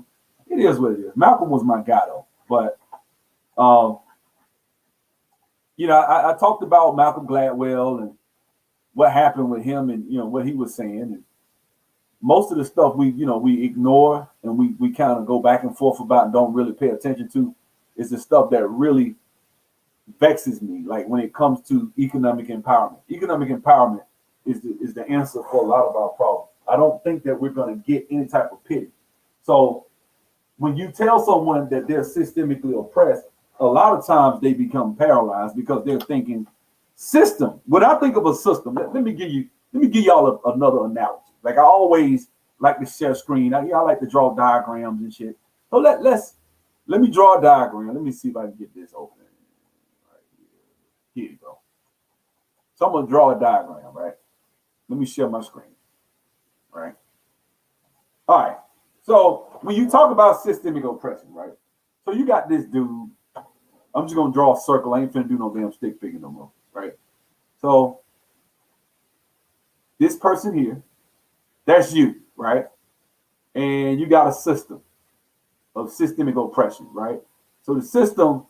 It is what it is. Malcolm was my guy though, but I talked about Malcolm Gladwell and what happened with him and what he was saying, and most of the stuff we ignore and we kind of go back and forth about and don't really pay attention to is the stuff that really vexes me. Like when it comes to economic empowerment. Economic empowerment is the answer for a lot of our problems. I don't think that we're going to get any type of pity. So when you tell someone that they're systemically oppressed, a lot of times they become paralyzed because they're thinking system. When I think of a system, let me give y'all another analogy. Like I always like to share screen. I like to draw diagrams and shit. So let me draw a diagram. Let me see if I can get this open. Right here you go. So I'm gonna draw a diagram, right? Let me share my screen. Right. All right. So when you talk about systemic oppression, right? So you got this dude. I'm just gonna draw a circle. I ain't finna do no damn stick figure no more, right? So this person here, that's you, right? And you got a system of systemic oppression, right? So the system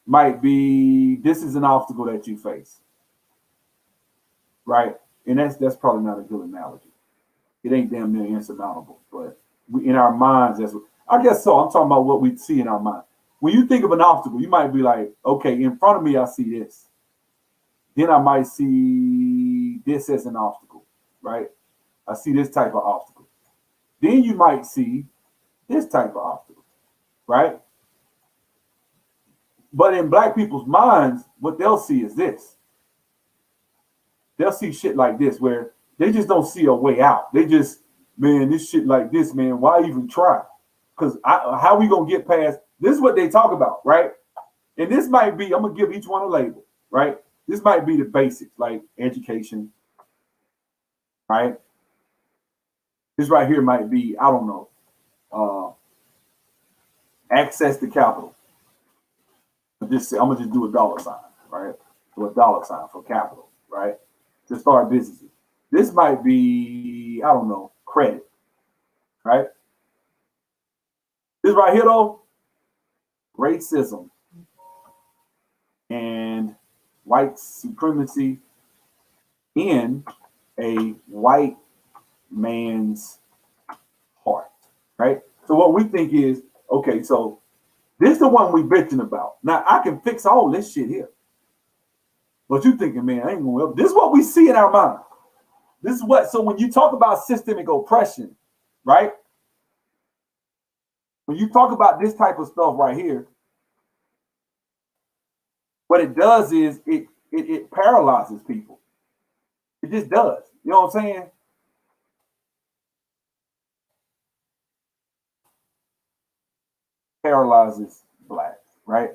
might be, this is an obstacle that you face, right? And that's probably not a good analogy. It ain't damn near insurmountable, but in our minds, that's what, I guess so. I'm talking about what we see in our mind. When you think of an obstacle, you might be like, okay, in front of me, I see this. Then I might see this as an obstacle, right? I see this type of obstacle. Then you might see this type of obstacle, right? But in black people's minds, what they'll see is this. They'll see shit like this where they just don't see a way out. They just, man, this shit like this, man, why even try? Because how we going to get past, this is what they talk about, right? And this might be, I'm going to give each one a label, right? This might be the basics, like education, right? This right here might be, I don't know, access to capital. I'm going to just do a dollar sign, right? So a dollar sign for capital, right? To start businesses. This might be, I don't know, credit, right? This right here, though, racism and white supremacy in a white man's heart, right? So what we think is, okay, so this is the one we bitching about. Now I can fix all this shit here. But you thinking, man, I ain't gonna. This is what we see in our mind. This is what. So when you talk about systemic oppression, right? When you talk about this type of stuff right here, what it does is it paralyzes people. It just does. You know what I'm saying? Paralyzes blacks, right?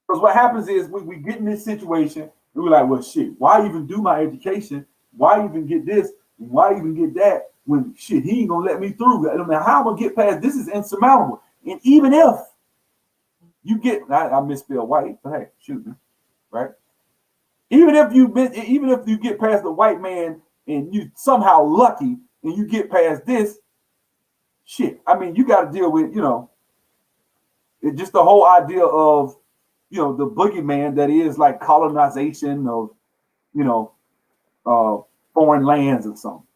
Because what happens is we get in this situation and we're like, well, shit, why even do my education? Why even get this? Why even get that? When shit, he ain't gonna let me through. I don't know how I'm gonna get past this is insurmountable. And even if you get, I misspelled white, but hey, shoot me, right? Even if you get past the white man and you somehow lucky and you get past this, shit. I mean, you got to deal with, it's just the whole idea of, the boogeyman that is like colonization of, foreign lands or something,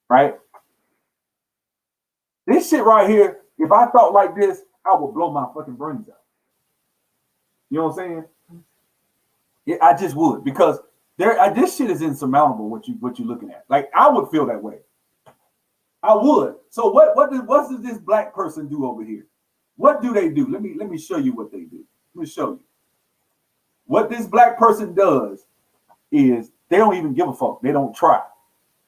right? This shit right here, if I thought like this, I would blow my fucking brains out. You know what I'm saying? Yeah, I just would, because this shit is insurmountable. What you're looking at, like I would feel that way. I would. So what does this black person do over here? What do they do? Let me show you what they do. Let me show you. What this black person does is they don't even give a fuck. They don't try,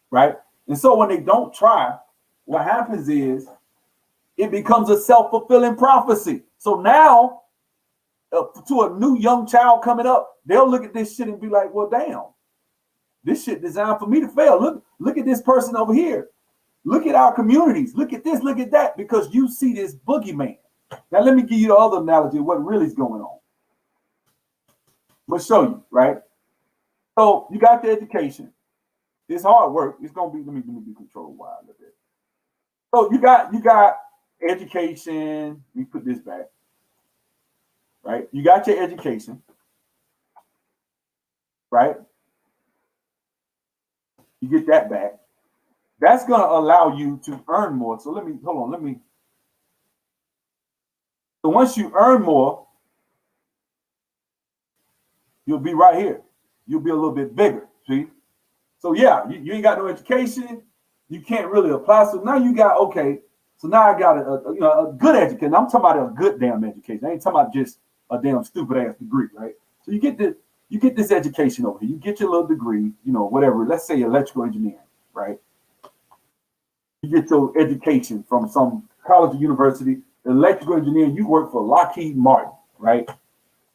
right? And so when they don't try, what happens is it becomes a self-fulfilling prophecy. So now, to a new young child coming up, they'll look at this shit and be like, well, damn, this shit designed for me to fail. Look at this person over here. Look at our communities. Look at this, look at that, because you see this boogeyman. Now, let me give you the other analogy of what really is going on. I'm going to show you, right? So you got the education. It's hard work. It's going to be, let me be controlled a while a little bit. So you got education. Let me put this back, right? You got your education, right? You get that back. That's going to allow you to earn more. So hold on. So once you earn more, you'll be right here. You'll be a little bit bigger, see? So yeah, you ain't got no education. You can't really apply. So now you got, okay, so now I got a good education. I'm talking about a good damn education. I ain't talking about just a damn stupid ass degree, right? So you get this education over here. You get your little degree, whatever. Let's say electrical engineering, right? You get your education from some college or university, electrical engineering. You work for Lockheed Martin, right?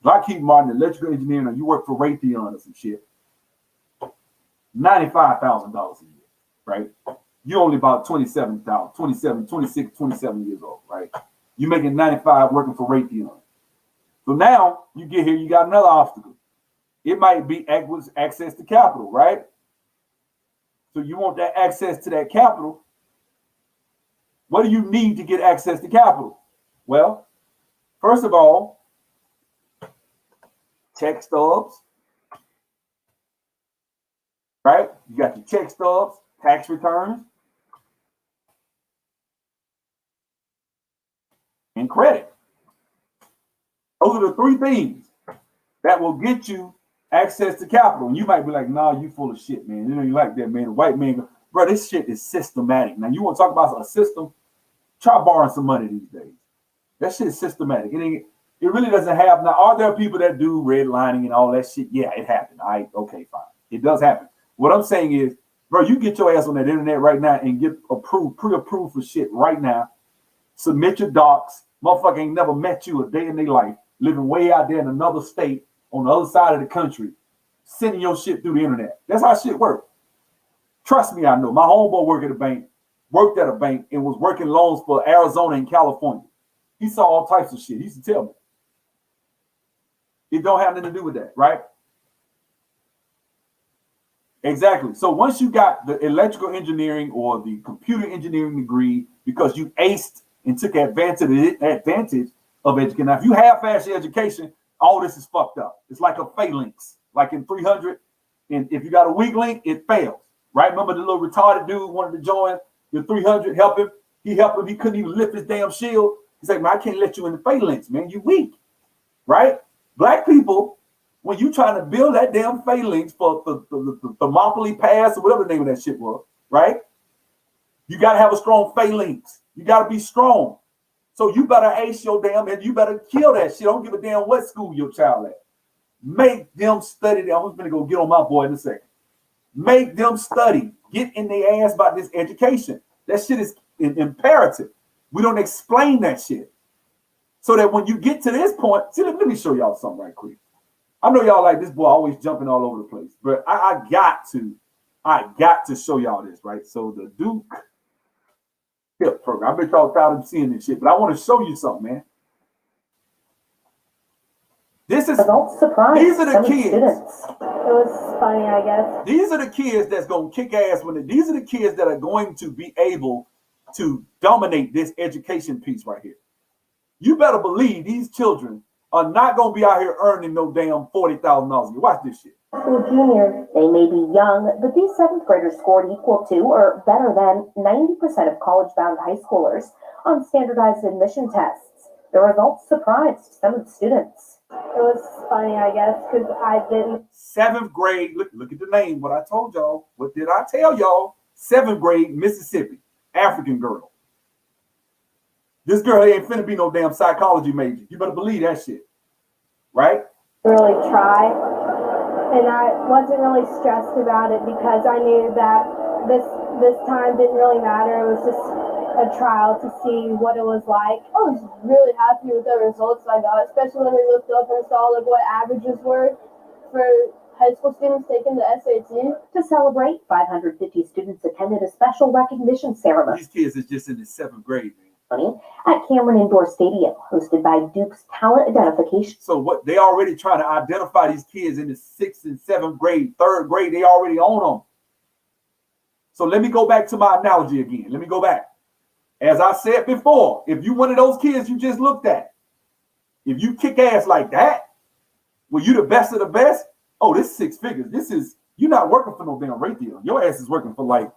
Lockheed Martin, electrical engineering, or you work for Raytheon or some shit. $95,000 a year, right? You're only about 27 years old, right? You're making 95 working for Raytheon. So now you get here, you got another obstacle. It might be access to capital, right? So you want that access to that capital. What do you need to get access to capital? Well, first of all, check stubs, right? You got your check stubs, tax returns, and credit. Those are the three things that will get you access to capital. And you might be like, nah, you full of shit, man. You like that, man. The white man, bro, this shit is systematic. Now, you want to talk about a system? Try borrowing some money these days. That shit is systematic. It really doesn't have. Now, are there people that do redlining and all that shit? Yeah, it happened. Okay, fine. It does happen. What I'm saying is, bro, you get your ass on that internet right now and get pre-approved for shit right now. Submit your docs. Motherfucker ain't never met you a day in their life, living way out there in another state on the other side of the country, sending your shit through the internet. That's how shit works. Trust me, I know. My homeboy worked at a bank and was working loans for Arizona and California. He saw all types of shit. He used to tell me. It don't have nothing to do with that, right? Exactly. So once you got the electrical engineering or the computer engineering degree because you aced and took advantage of education. Now, if you half-ass your education, all this is fucked up. It's like a phalanx, like in 300. And if you got a weak link, it fails, right? Remember the little retarded dude wanted to join the 300, help him. He helped him. He couldn't even lift his damn shield. He's like, man, I can't let you in the phalanx, man. You weak, right? Black people, when you trying to build that damn phalanx for the Thermopylae Pass or whatever the name of that shit was, right? You got to have a strong phalanx. You got to be strong. So you better ace your damn, and you better kill that shit. I don't give a damn what school your child at. Make them study. I'm just going to go get on my boy in a second. Make them study. Get in their ass about this education. That shit is imperative. We don't explain that shit. So that when you get to this point, see, let me show y'all something right quick. I know y'all like this boy always jumping all over the place, but I got to show y'all this, right? So the Duke Hip program. I bet y'all tired of seeing this shit, but I want to show you something, man. These are the kids. It was funny, I guess. These are the kids that's gonna kick ass these are the kids that are going to be able to dominate this education piece right here. You better believe these children are not gonna be out here earning no damn $40,000 a year. Watch this shit. School juniors, they may be young, but these seventh graders scored equal to or better than 90% of college-bound high schoolers on standardized admission tests. The results surprised some of the students. It was funny, I guess, because I didn't. Seventh grade, look at the name, what I told y'all. What did I tell y'all? Seventh grade, Mississippi, African girl. This girl ain't finna be no damn psychology major. You better believe that shit, right? Really try. And I wasn't really stressed about it because I knew that this time didn't really matter. It was just a trial to see what it was like. I was really happy with the results I got, especially when we looked up and saw like what averages were for high school students taking the SAT. To celebrate, 550 students attended a special recognition ceremony These kids is just in the 7th grade, man. at Cameron Indoor Stadium, hosted by Duke's Talent Identification. So what they already trying to identify these kids in the 6th and 7th grade, 3rd grade, they already own them. So let me go back to my analogy again. Let me go back. As I said before, if you one of those kids you just looked at, if you kick ass like that, well, you the best of the best. Oh, this 6 figures. This is, you're not working for no damn Raytheon. Your ass is working for like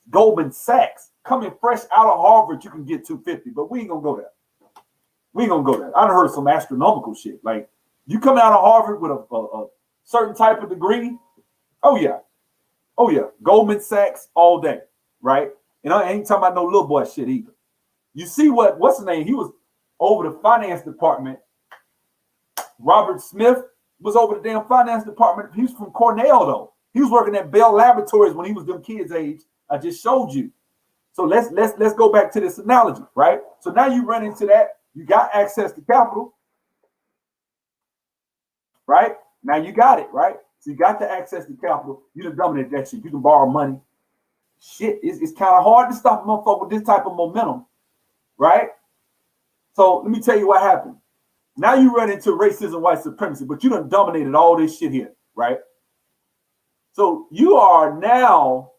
Goldman Sachs. Coming fresh out of Harvard, you can get 250, but we ain't gonna go there. We ain't gonna go there. I done heard some astronomical shit. Like you come out of Harvard with a certain type of degree. Oh yeah. Goldman Sachs all day, right? And I ain't talking about no little boy shit either. You see what's his name? He was over the finance department. Robert Smith was over the damn finance department. He was from Cornell though. He was working at Bell Laboratories when he was them kids' age. I just showed you. So let's go back to this analogy, right? So now you run into that. You got access to capital, right? Now you got it, right? So you got the access to capital. You done dominate that shit. You can borrow money. Shit, it's kind of hard to stop a motherfucker with this type of momentum, right? So let me tell you what happened. Now you run into racism, white supremacy, but you done dominated all this shit here, right? So you are now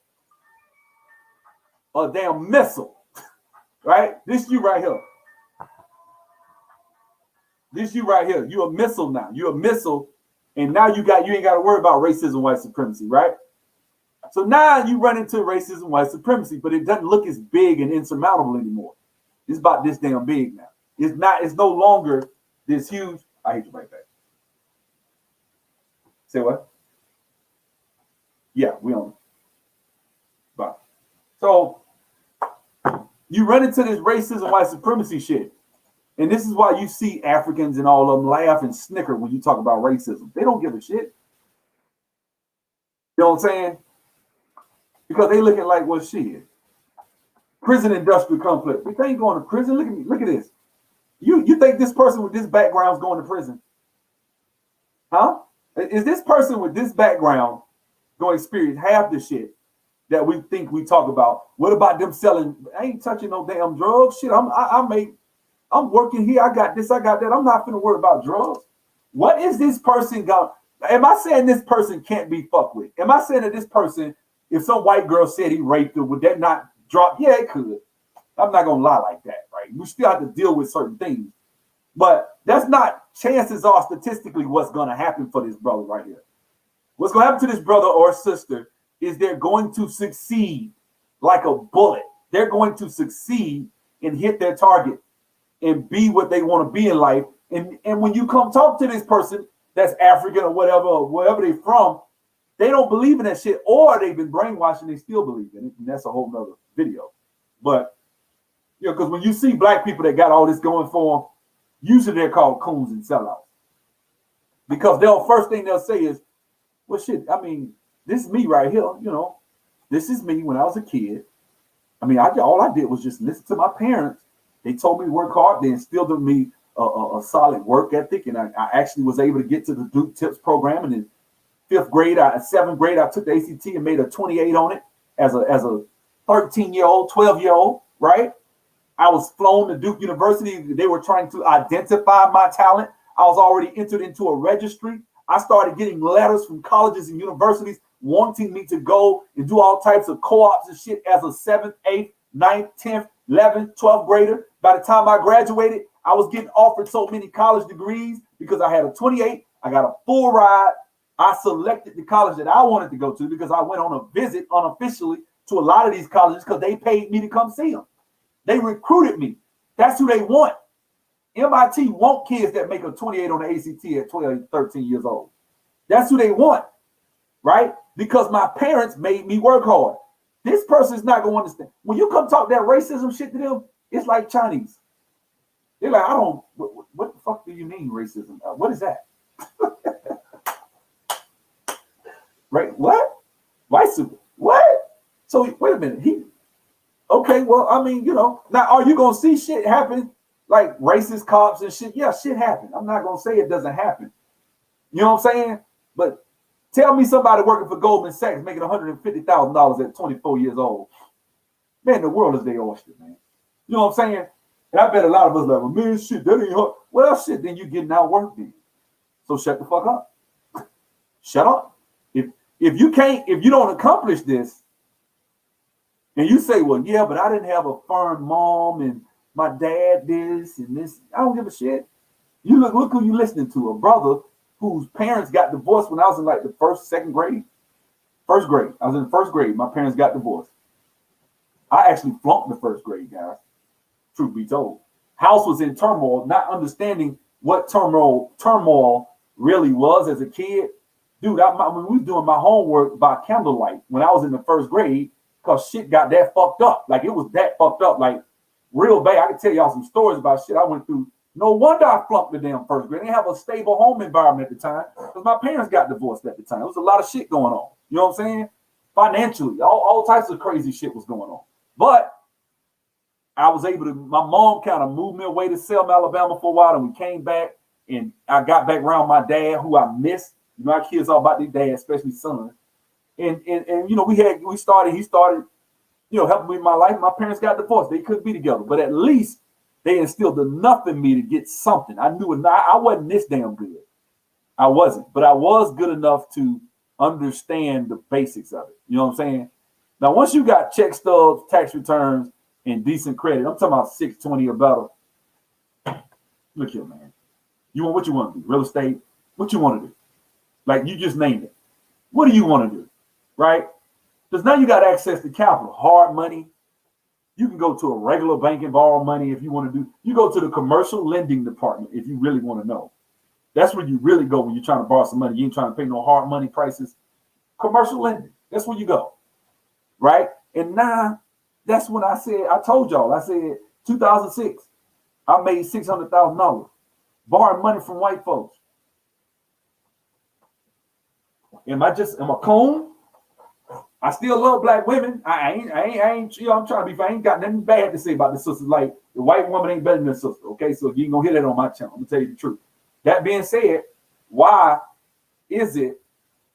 a damn missile, right? This you right here. This you right here. You're a missile now. You're a missile, and now you ain't got to worry about racism, white supremacy, right? So now you run into racism, white supremacy, but it doesn't look as big and insurmountable anymore. It's about this damn big now. It's no longer this huge. I hate you right back. Say what? Yeah, we own it. Bye. So you run into this racism, white supremacy shit. And this is why you see Africans and all of them laugh and snicker when you talk about racism. They don't give a shit. You know what I'm saying? Because they looking like, well, shit. Prison industrial complex. If they ain't going to prison, look at me. Look at this. You think this person with this background is going to prison? Huh? Is this person with this background going to experience half the shit that we think we talk about? What about them selling? I ain't touching no damn drugs. Shit, I'm working here. I got this, I got that. I'm not finna worry about drugs. What is this person got? Am I saying this person can't be fucked with? Am I saying that this person, if some white girl said he raped her, would that not drop? Yeah, it could. I'm not gonna lie like that, right? We still have to deal with certain things. But that's not, chances are statistically what's gonna happen for this brother right here. What's gonna happen to this brother or sister is they're going to succeed like a bullet. They're going to succeed and hit their target and be what they want to be in life. And when you come talk to this person that's African or whatever, or wherever they're from, they don't believe in that shit, or they've been brainwashed and they still believe in it. And that's a whole nother video. But, you know, because when you see black people that got all this going for them, usually they're called coons and sellouts. Because the first thing they'll say is, well, shit, I mean, this is me right here, you know. This is me when I was a kid. I mean, all I did was just listen to my parents. They told me to work hard. They instilled in me a solid work ethic, and I actually was able to get to the Duke Tips program. And in 7th grade, I took the ACT and made a 28 on it as a 13-year-old, 12-year-old, right? I was flown to Duke University. They were trying to identify my talent. I was already entered into a registry. I started getting letters from colleges and universities wanting me to go and do all types of co-ops and shit as a 7th, 8th, 9th, 10th, 11th, 12th grader. By the time I graduated, I was getting offered so many college degrees because I had a 28. I got a full ride. I selected the college that I wanted to go to because I went on a visit unofficially to a lot of these colleges because they paid me to come see them. They recruited me. That's who they want. MIT want kids that make a 28 on the ACT at 12, 13 years old. That's who they want, right? Because my parents made me work hard. This person's not going to understand. When you come talk that racism shit to them, it's like Chinese. They're like, what the fuck do you mean racism? What is that? Right? What? White super? What? So wait a minute. Okay, well, I mean, now are you gonna see shit happen like racist cops and shit? Yeah, shit happen. I'm not gonna say it doesn't happen. You know what I'm saying? But tell me somebody working for Goldman Sachs making $150,000 at 24 years old. Man, the world is their oyster, man. You know what I'm saying? And I bet a lot of us like, well, man, shit, that ain't hard. Well, shit, then you getting out work then. So shut the fuck up. Shut up. If you don't accomplish this, and you say, well, yeah, but I didn't have a firm mom and my dad this and this. I don't give a shit. You look who you listening to, a brother whose parents got divorced when I was in like the second grade. First grade. I was in the first grade. My parents got divorced. I actually flunked the first grade, guys. Truth be told. House was in turmoil, not understanding what turmoil really was as a kid. Dude, when we was doing my homework by candlelight when I was in the first grade, because shit got that fucked up. Like, it was that fucked up, like, real bad. I can tell y'all some stories about shit I went through. No wonder I flunked the damn first grade. They didn't have a stable home environment at the time because my parents got divorced at the time. There was a lot of shit going on. You know what I'm saying? Financially, all types of crazy shit was going on. But I was able to, my mom kind of moved me away to Selma, Alabama for a while, and we came back, and I got back around my dad, who I missed. Our kids all about their dad, especially son. And he started, helping me in my life. My parents got divorced. They couldn't be together. But at least they instilled enough in me to get something. I knew I wasn't this damn good. I wasn't. But I was good enough to understand the basics of it. You know what I'm saying? Now, once you got check stubs, tax returns, and decent credit, I'm talking about 620 or better. Look here, man. What you want to do? Real estate? What you want to do? Like, you just named it. What do you want to do? Right? Because now you got access to capital, hard money. You can go to a regular bank and borrow money if you want to do. You go to the commercial lending department if you really want to know. That's where you really go when you're trying to borrow some money. You ain't trying to pay no hard money prices. Commercial lending. That's where you go. Right? And now, that's when I told y'all, I said 2006, I made $600,000 borrowing money from white folks. Am I a coon? I still love black women. I ain't, I'm trying to be fair. I ain't got nothing bad to say about the sisters. Like, the white woman ain't better than the sister. Okay, so you ain't gonna hear that on my channel. I'm gonna tell you the truth. That being said, why is it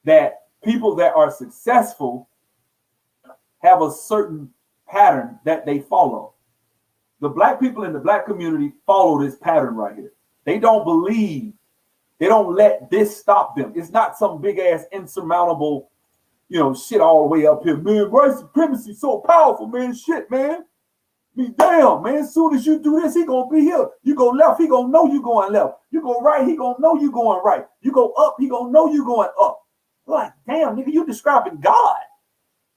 that people that are successful have a certain pattern that they follow? The black people in the black community follow this pattern right here. They don't believe, they don't let this stop them. It's not some big ass insurmountable, shit all the way up here. Man, white supremacy so powerful, man. Shit, man. Damn, man. As soon as you do this, he gonna be here. You go left, he gonna know you going left. You go right, he gonna know you going right. You go up, he gonna know you going up. Like, damn, nigga, you describing God.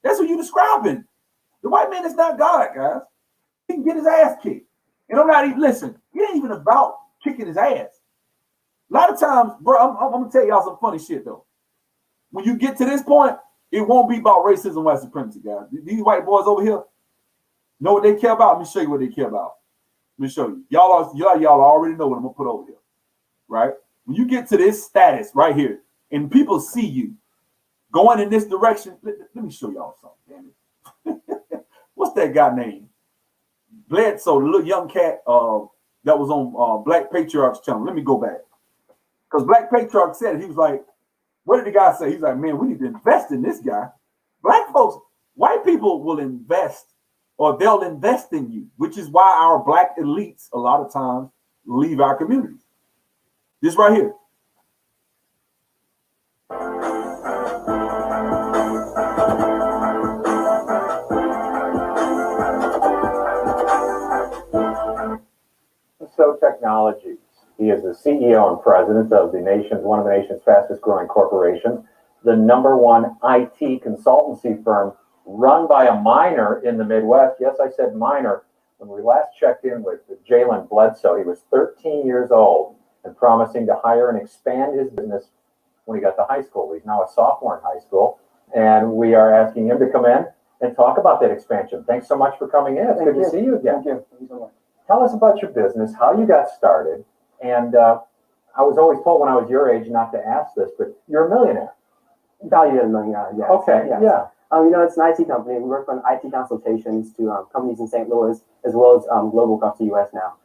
That's what you describing. The white man is not God, guys. He can get his ass kicked. And I'm not even, listen, it ain't even about kicking his ass. A lot of times, bro, I'm gonna tell y'all some funny shit though. When you get to this point, it won't be about racism, white supremacy, guys. These white boys over here know what they care about. Let me show you what they care about. Let me show you. Y'all already know what I'm gonna put over here, right? When you get to this status right here, and people see you going in this direction, let me show y'all something. Damn it. What's that guy named? Bledsoe, the little young cat that was on Black Patriarch's channel. Let me go back. Because Black Patriarch said it. He was like, what did the guy say? He's like, man, we need to invest in this guy. Black folks, white people will invest, or they'll invest in you, which is why our black elites a lot of times leave our communities. This right here. So Technologies. He is the CEO and president of one of the nation's fastest growing corporations, the #1 IT consultancy firm run by a miner in the Midwest. Yes, I said miner. When we last checked in with Jalen Bledsoe, he was 13 years old and promising to hire and expand his business when he got to high school. He's now a sophomore in high school, and we are asking him to come in and talk about that expansion. Thanks so much for coming in. It's good to see you again. Thank you. Tell us about your business, how you got started. And I was always told when I was your age not to ask this, but you're a millionaire. Valued $1 million, yes. Okay, yes. yeah. It's an IT company. We work on IT consultations to companies in St. Louis as well as global across the U.S. now.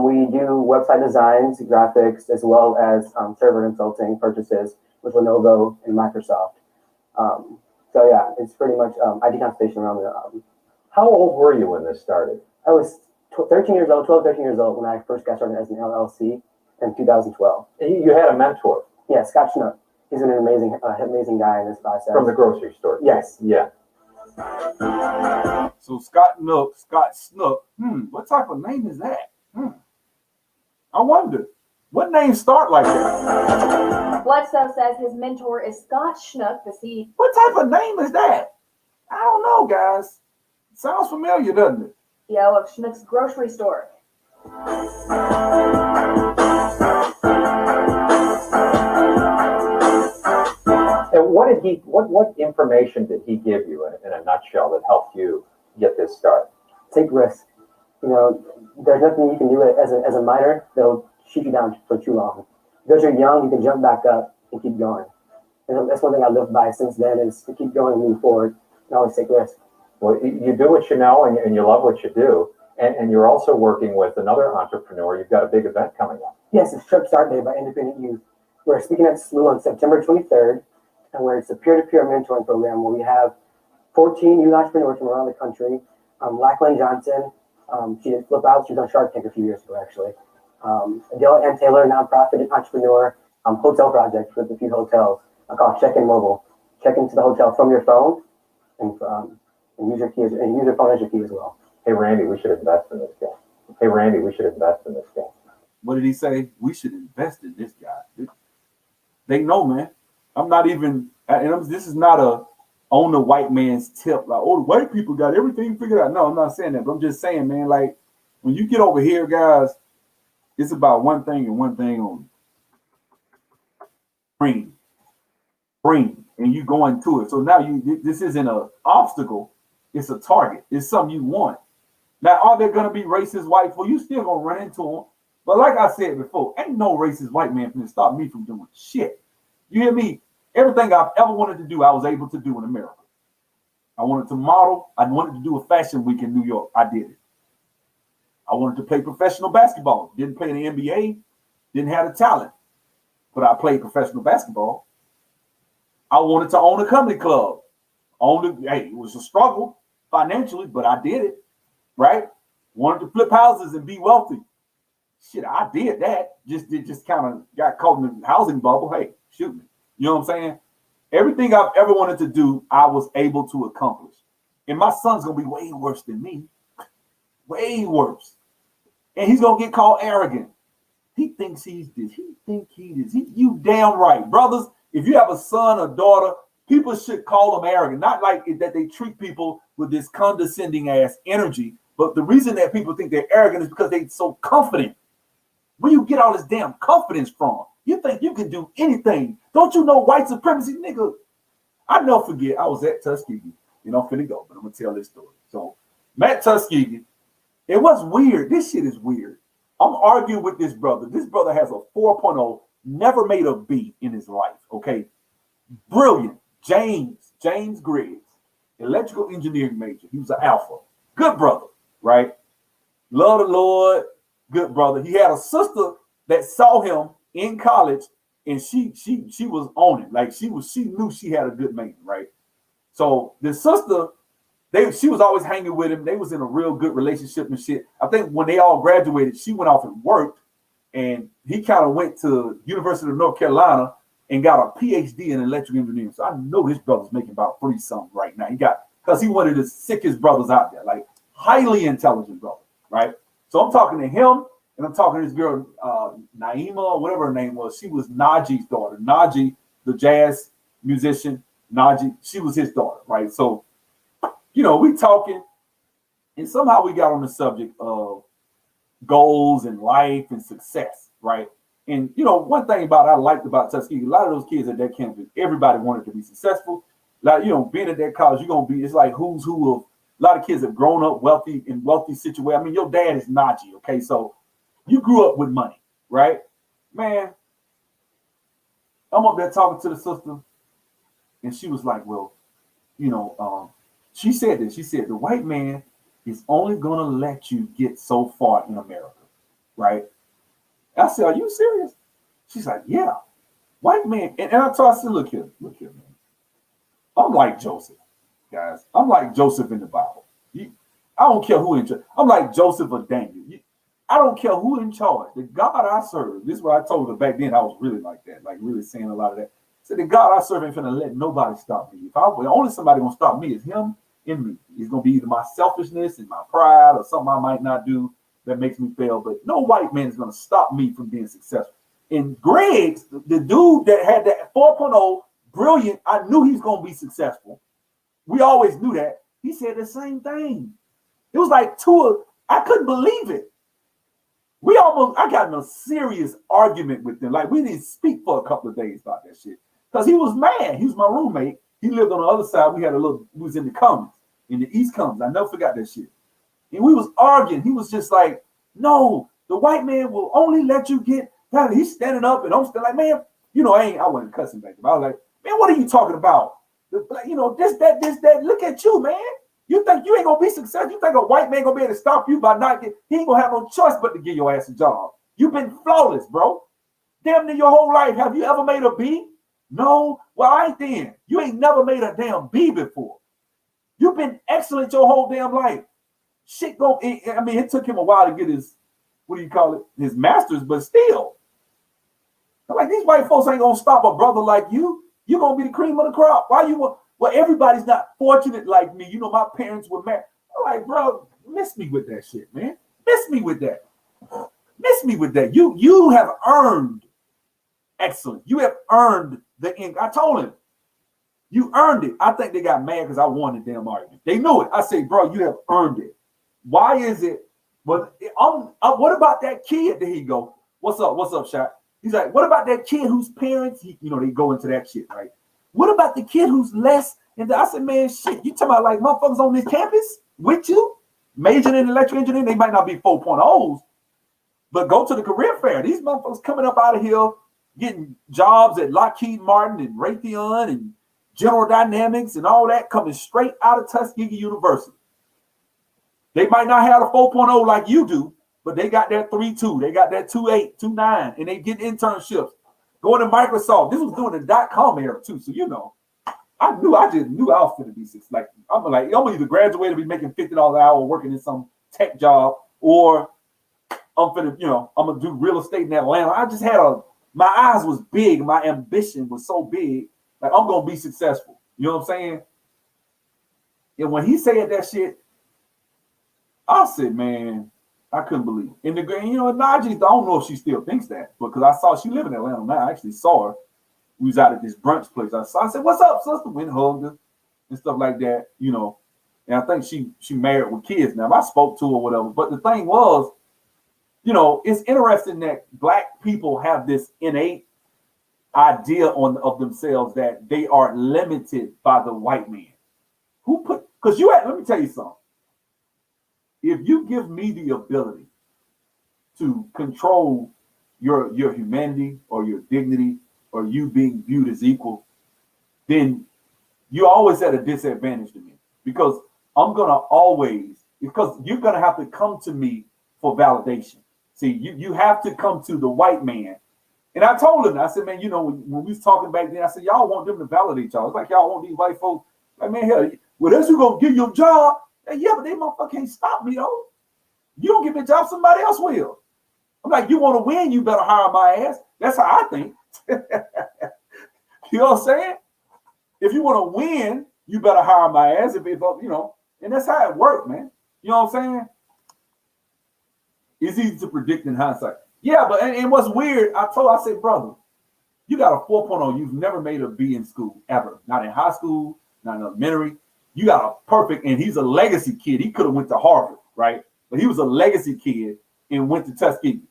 We do website designs, graphics, as well as server consulting purchases with Lenovo and Microsoft. So yeah, it's pretty much IT consultation around the. How old were you when this started? I was 13 years old, 12, 13 years old when I first got started as an LLC in 2012. You had a mentor. Yeah, Scott Schnook. He's an amazing guy in this process. From the grocery store. Yes. Yeah. So Scott Snook. What type of name is that? I wonder. What names start like that? Bledsoe says his mentor is Scott Schnook, the CEO. What type of name is that? I don't know, guys. Sounds familiar, doesn't it? CEO of Schnook's grocery store. And what information did he give you in a nutshell that helped you get this start? Take risks. There's nothing you can do as a minor that'll shoot you down for too long. Because you're young, you can jump back up and keep going. And that's one thing I lived by since then is to keep going and move forward and always take risks. Well, you do what you know and you love what you do. And you're also working with another entrepreneur. You've got a big event coming up. Yes, it's Trip Start Day by Independent Youth. We're speaking at SLU on September 23rd, and it's a peer-to-peer mentoring program where we have 14 youth entrepreneurs from around the country. Lachlan Johnson, she did Flip Out. She was on Shark Tank a few years ago, actually. Adele Ann Taylor, nonprofit entrepreneur, hotel project with a few hotels. I call it Check-in Mobile. Check into the hotel from your phone and use your keys and use your phone as your key as well. Hey, Randy, we should invest in this guy. Hey, Randy, we should invest in this guy. What did he say? We should invest in this guy. They know, man. I'm not even, this is not a on the white man's tip. Like, oh, the white people got everything figured out. No, I'm not saying that. But I'm just saying, man, like, when you get over here, guys, it's about one thing and one thing only. Bring. And you go into it. So now this isn't an obstacle. It's a target. It's something you want. Now, are there going to be racist white folk? You still going to run into them. But like I said before, ain't no racist white man going to stop me from doing shit. You hear me? Everything I've ever wanted to do, I was able to do in America. I wanted to model. I wanted to do a fashion week in New York. I did it. I wanted to play professional basketball. Didn't play in the NBA. Didn't have the talent. But I played professional basketball. I wanted to own a comedy club. It was a struggle financially, but I did it. Right? Wanted to flip houses and be wealthy. Shit, I did that. Just kind of got caught in the housing bubble. Hey, shoot me. You know what I'm saying? Everything I've ever wanted to do, I was able to accomplish. And my son's going to be way worse than me. Way worse. And he's going to get called arrogant. He thinks he's this. He thinks he is. You damn right. Brothers, if you have a son or daughter, people should call them arrogant. Not like that they treat people with this condescending ass energy. But the reason that people think they're arrogant is because they're so confident. Where you get all this damn confidence from? You think you can do anything. Don't you know white supremacy, nigga? I never forget, I was at Tuskegee. I'm finna go, but I'm gonna tell this story. So, Matt Tuskegee, it was weird. This shit is weird. I'm arguing with this brother. This brother has a 4.0, never made a B in his life, okay? Brilliant. James Griggs, electrical engineering major. He was an alpha. Good brother, right? Love the Lord. Good brother. He had a sister that saw him in college, and she was on it. Like she knew she had a good man, right? So the sister, she was always hanging with him. They was in a real good relationship and shit. I think when they all graduated, she went off and worked, and he kind of went to University of North Carolina and got a PhD in electrical engineering. So I know his brother's making about 3 something right now. Because he one of the sickest brothers out there, like highly intelligent brother, right? So I'm talking to him, and I'm talking to this girl, Naima, or whatever her name was. She was Najee's daughter. Najee, the jazz musician, Najee, she was his daughter, right? So, we talking, and somehow we got on the subject of goals and life and success, right? And, one thing I liked about Tuskegee, a lot of those kids at that campus, everybody wanted to be successful. Like, being at that college, it's like who's who of a lot of kids have grown up wealthy in wealthy situations. I mean, your dad is Najee, okay? So you grew up with money, right? Man, I'm up there talking to the sister, and she was like, well, she said this. She said the white man is only gonna let you get so far in America, right? I said, are you serious? She's like, yeah. White man, and I told her, I said, look here, man. I'm like Joseph, guys. I'm like Joseph in the Bible. I don't care who in charge. I'm like Joseph or Daniel. I don't care who in charge. The God I serve, this is what I told her back then. I was really like that, like really saying a lot of that. I said, the God I serve ain't finna let nobody stop me. The only somebody gonna stop me is him and me. It's gonna be either my selfishness and my pride or something I might not do that makes me fail. But no white man is gonna stop me from being successful. And Greg, the dude that had that 4.0, brilliant, I knew he was gonna be successful. We always knew that. He said the same thing. It was like I couldn't believe it. I got in a serious argument with them. Like we didn't speak for a couple of days about that shit. Because he was mad. He was my roommate. He lived on the other side. We was in the Commons, in the East Commons. I never forgot that shit. And we was arguing. He was just like, no, the white man will only let you get that. He's standing up and I'm still like, man, I wasn't cussing back. I was like, man, what are you talking about? This, that. Look at you, man. You think you ain't gonna be successful? You think a white man gonna be able to stop you by he ain't gonna have no choice but to give your ass a job. You've been flawless, bro. Damn near your whole life. Have you ever made a B? No. Well, I ain't then. You ain't never made a damn B before. You've been excellent your whole damn life. It took him a while to get his, his master's, but still. I'm like, these white folks ain't gonna stop a brother like you. You're gonna be the cream of the crop. Why you? Well, everybody's not fortunate like me. My parents were married. I'm like, bro, miss me with that shit, man. Miss me with that. Miss me with that. You have earned excellence. You have earned the ink. I told him, you earned it. I think they got mad because I won the damn argument. They knew it. I said, bro, you have earned it. Why is it? But what about that kid? There he go. What's up, Shaq? He's like, what about that kid whose parents, they go into that shit, right? What about the kid who's less? And I said, man, shit, you talking about like motherfuckers on this campus with you, majoring in electrical engineering? They might not be 4.0s, but go to the career fair. These motherfuckers coming up out of here, getting jobs at Lockheed Martin and Raytheon and General Dynamics and all that, coming straight out of Tuskegee University. They might not have a 4.0 like you do, but they got that 3.2, they got that 2.8, 2.9, and they get internships. Going to Microsoft. This was during the .com era too, so I just knew I was going to be six. Like I'm gonna either graduate and be making $50 an hour working in some tech job, or I'm gonna do real estate in Atlanta. I just had my eyes was big, my ambition was so big, like I'm gonna be successful. You know what I'm saying? And when he said that shit, I said, man, I couldn't believe it. And Najee, I don't know if she still thinks that, because I saw she live in Atlanta now. I actually saw her. We was out at this brunch place. I said, what's up, sister? Went hugged her and stuff like that, And I think she married with kids now. I spoke to her or whatever. But the thing was, it's interesting that Black people have this innate idea of themselves that they are limited by the white man. Because let me tell you something. If you give me the ability to control your humanity or your dignity or you being viewed as equal, then you're always at a disadvantage to me, because you're gonna have to come to me for validation. See, you have to come to the white man. And I told him, I said, man, when we was talking back then, I said, y'all want them to validate y'all. It's like y'all want these white folks. Like, man, hell, well, that's who gonna give you a job. Yeah, but they motherfucker can't stop me though. You don't give me a job, somebody else will. I'm like, you want to win, you better hire my ass. That's how I think. You know what I'm saying? If you want to win, you better hire my ass. And that's how it worked, man. You know what I'm saying? It's easy to predict in hindsight. Yeah, but and what's weird, I said, brother, you got a 4.0. You've never made a B in school ever. Not in high school, not in elementary. You got a perfect, and he's a legacy kid. He could have went to Harvard, right? But he was a legacy kid and went to Tuskegee.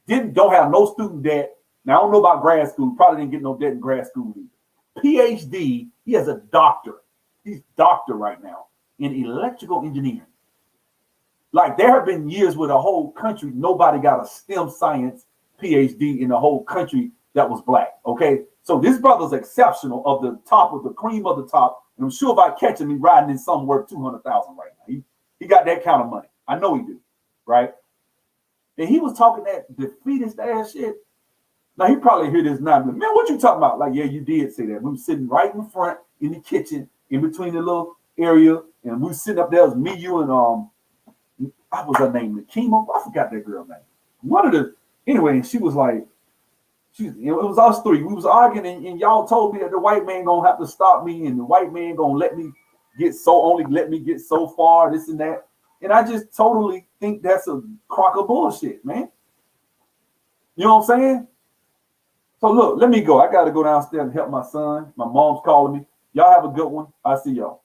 Don't have no student debt. Now I don't know about grad school. Probably didn't get no debt in grad school either. PhD. He has a doctor. He's doctor right now in electrical engineering. Like there have been years where the whole country, nobody got a STEM science PhD in the whole country that was Black. Okay, so this brother's exceptional, of the top of the cream of the top. And I'm sure if I catch him, he's riding in something worth 200,000 right now. He got that kind of money. I know he do, right? And he was talking that defeatist ass shit. Now he probably hear this now. Man, what you talking about? Like, yeah, you did say that. We were sitting right in the front in the kitchen, in between the little area, and we were sitting up there. It was me, you, and what was her name? Nakima? I forgot that girl name. Anyway, she was like, it was us three. We was arguing, and y'all told me that the white man gonna have to stop me, and the white man gonna let me get so far, this and that. And I just totally think that's a crock of bullshit, man. You know what I'm saying? So look, let me go. I gotta go downstairs and help my son. My mom's calling me. Y'all have a good one. I'll see y'all.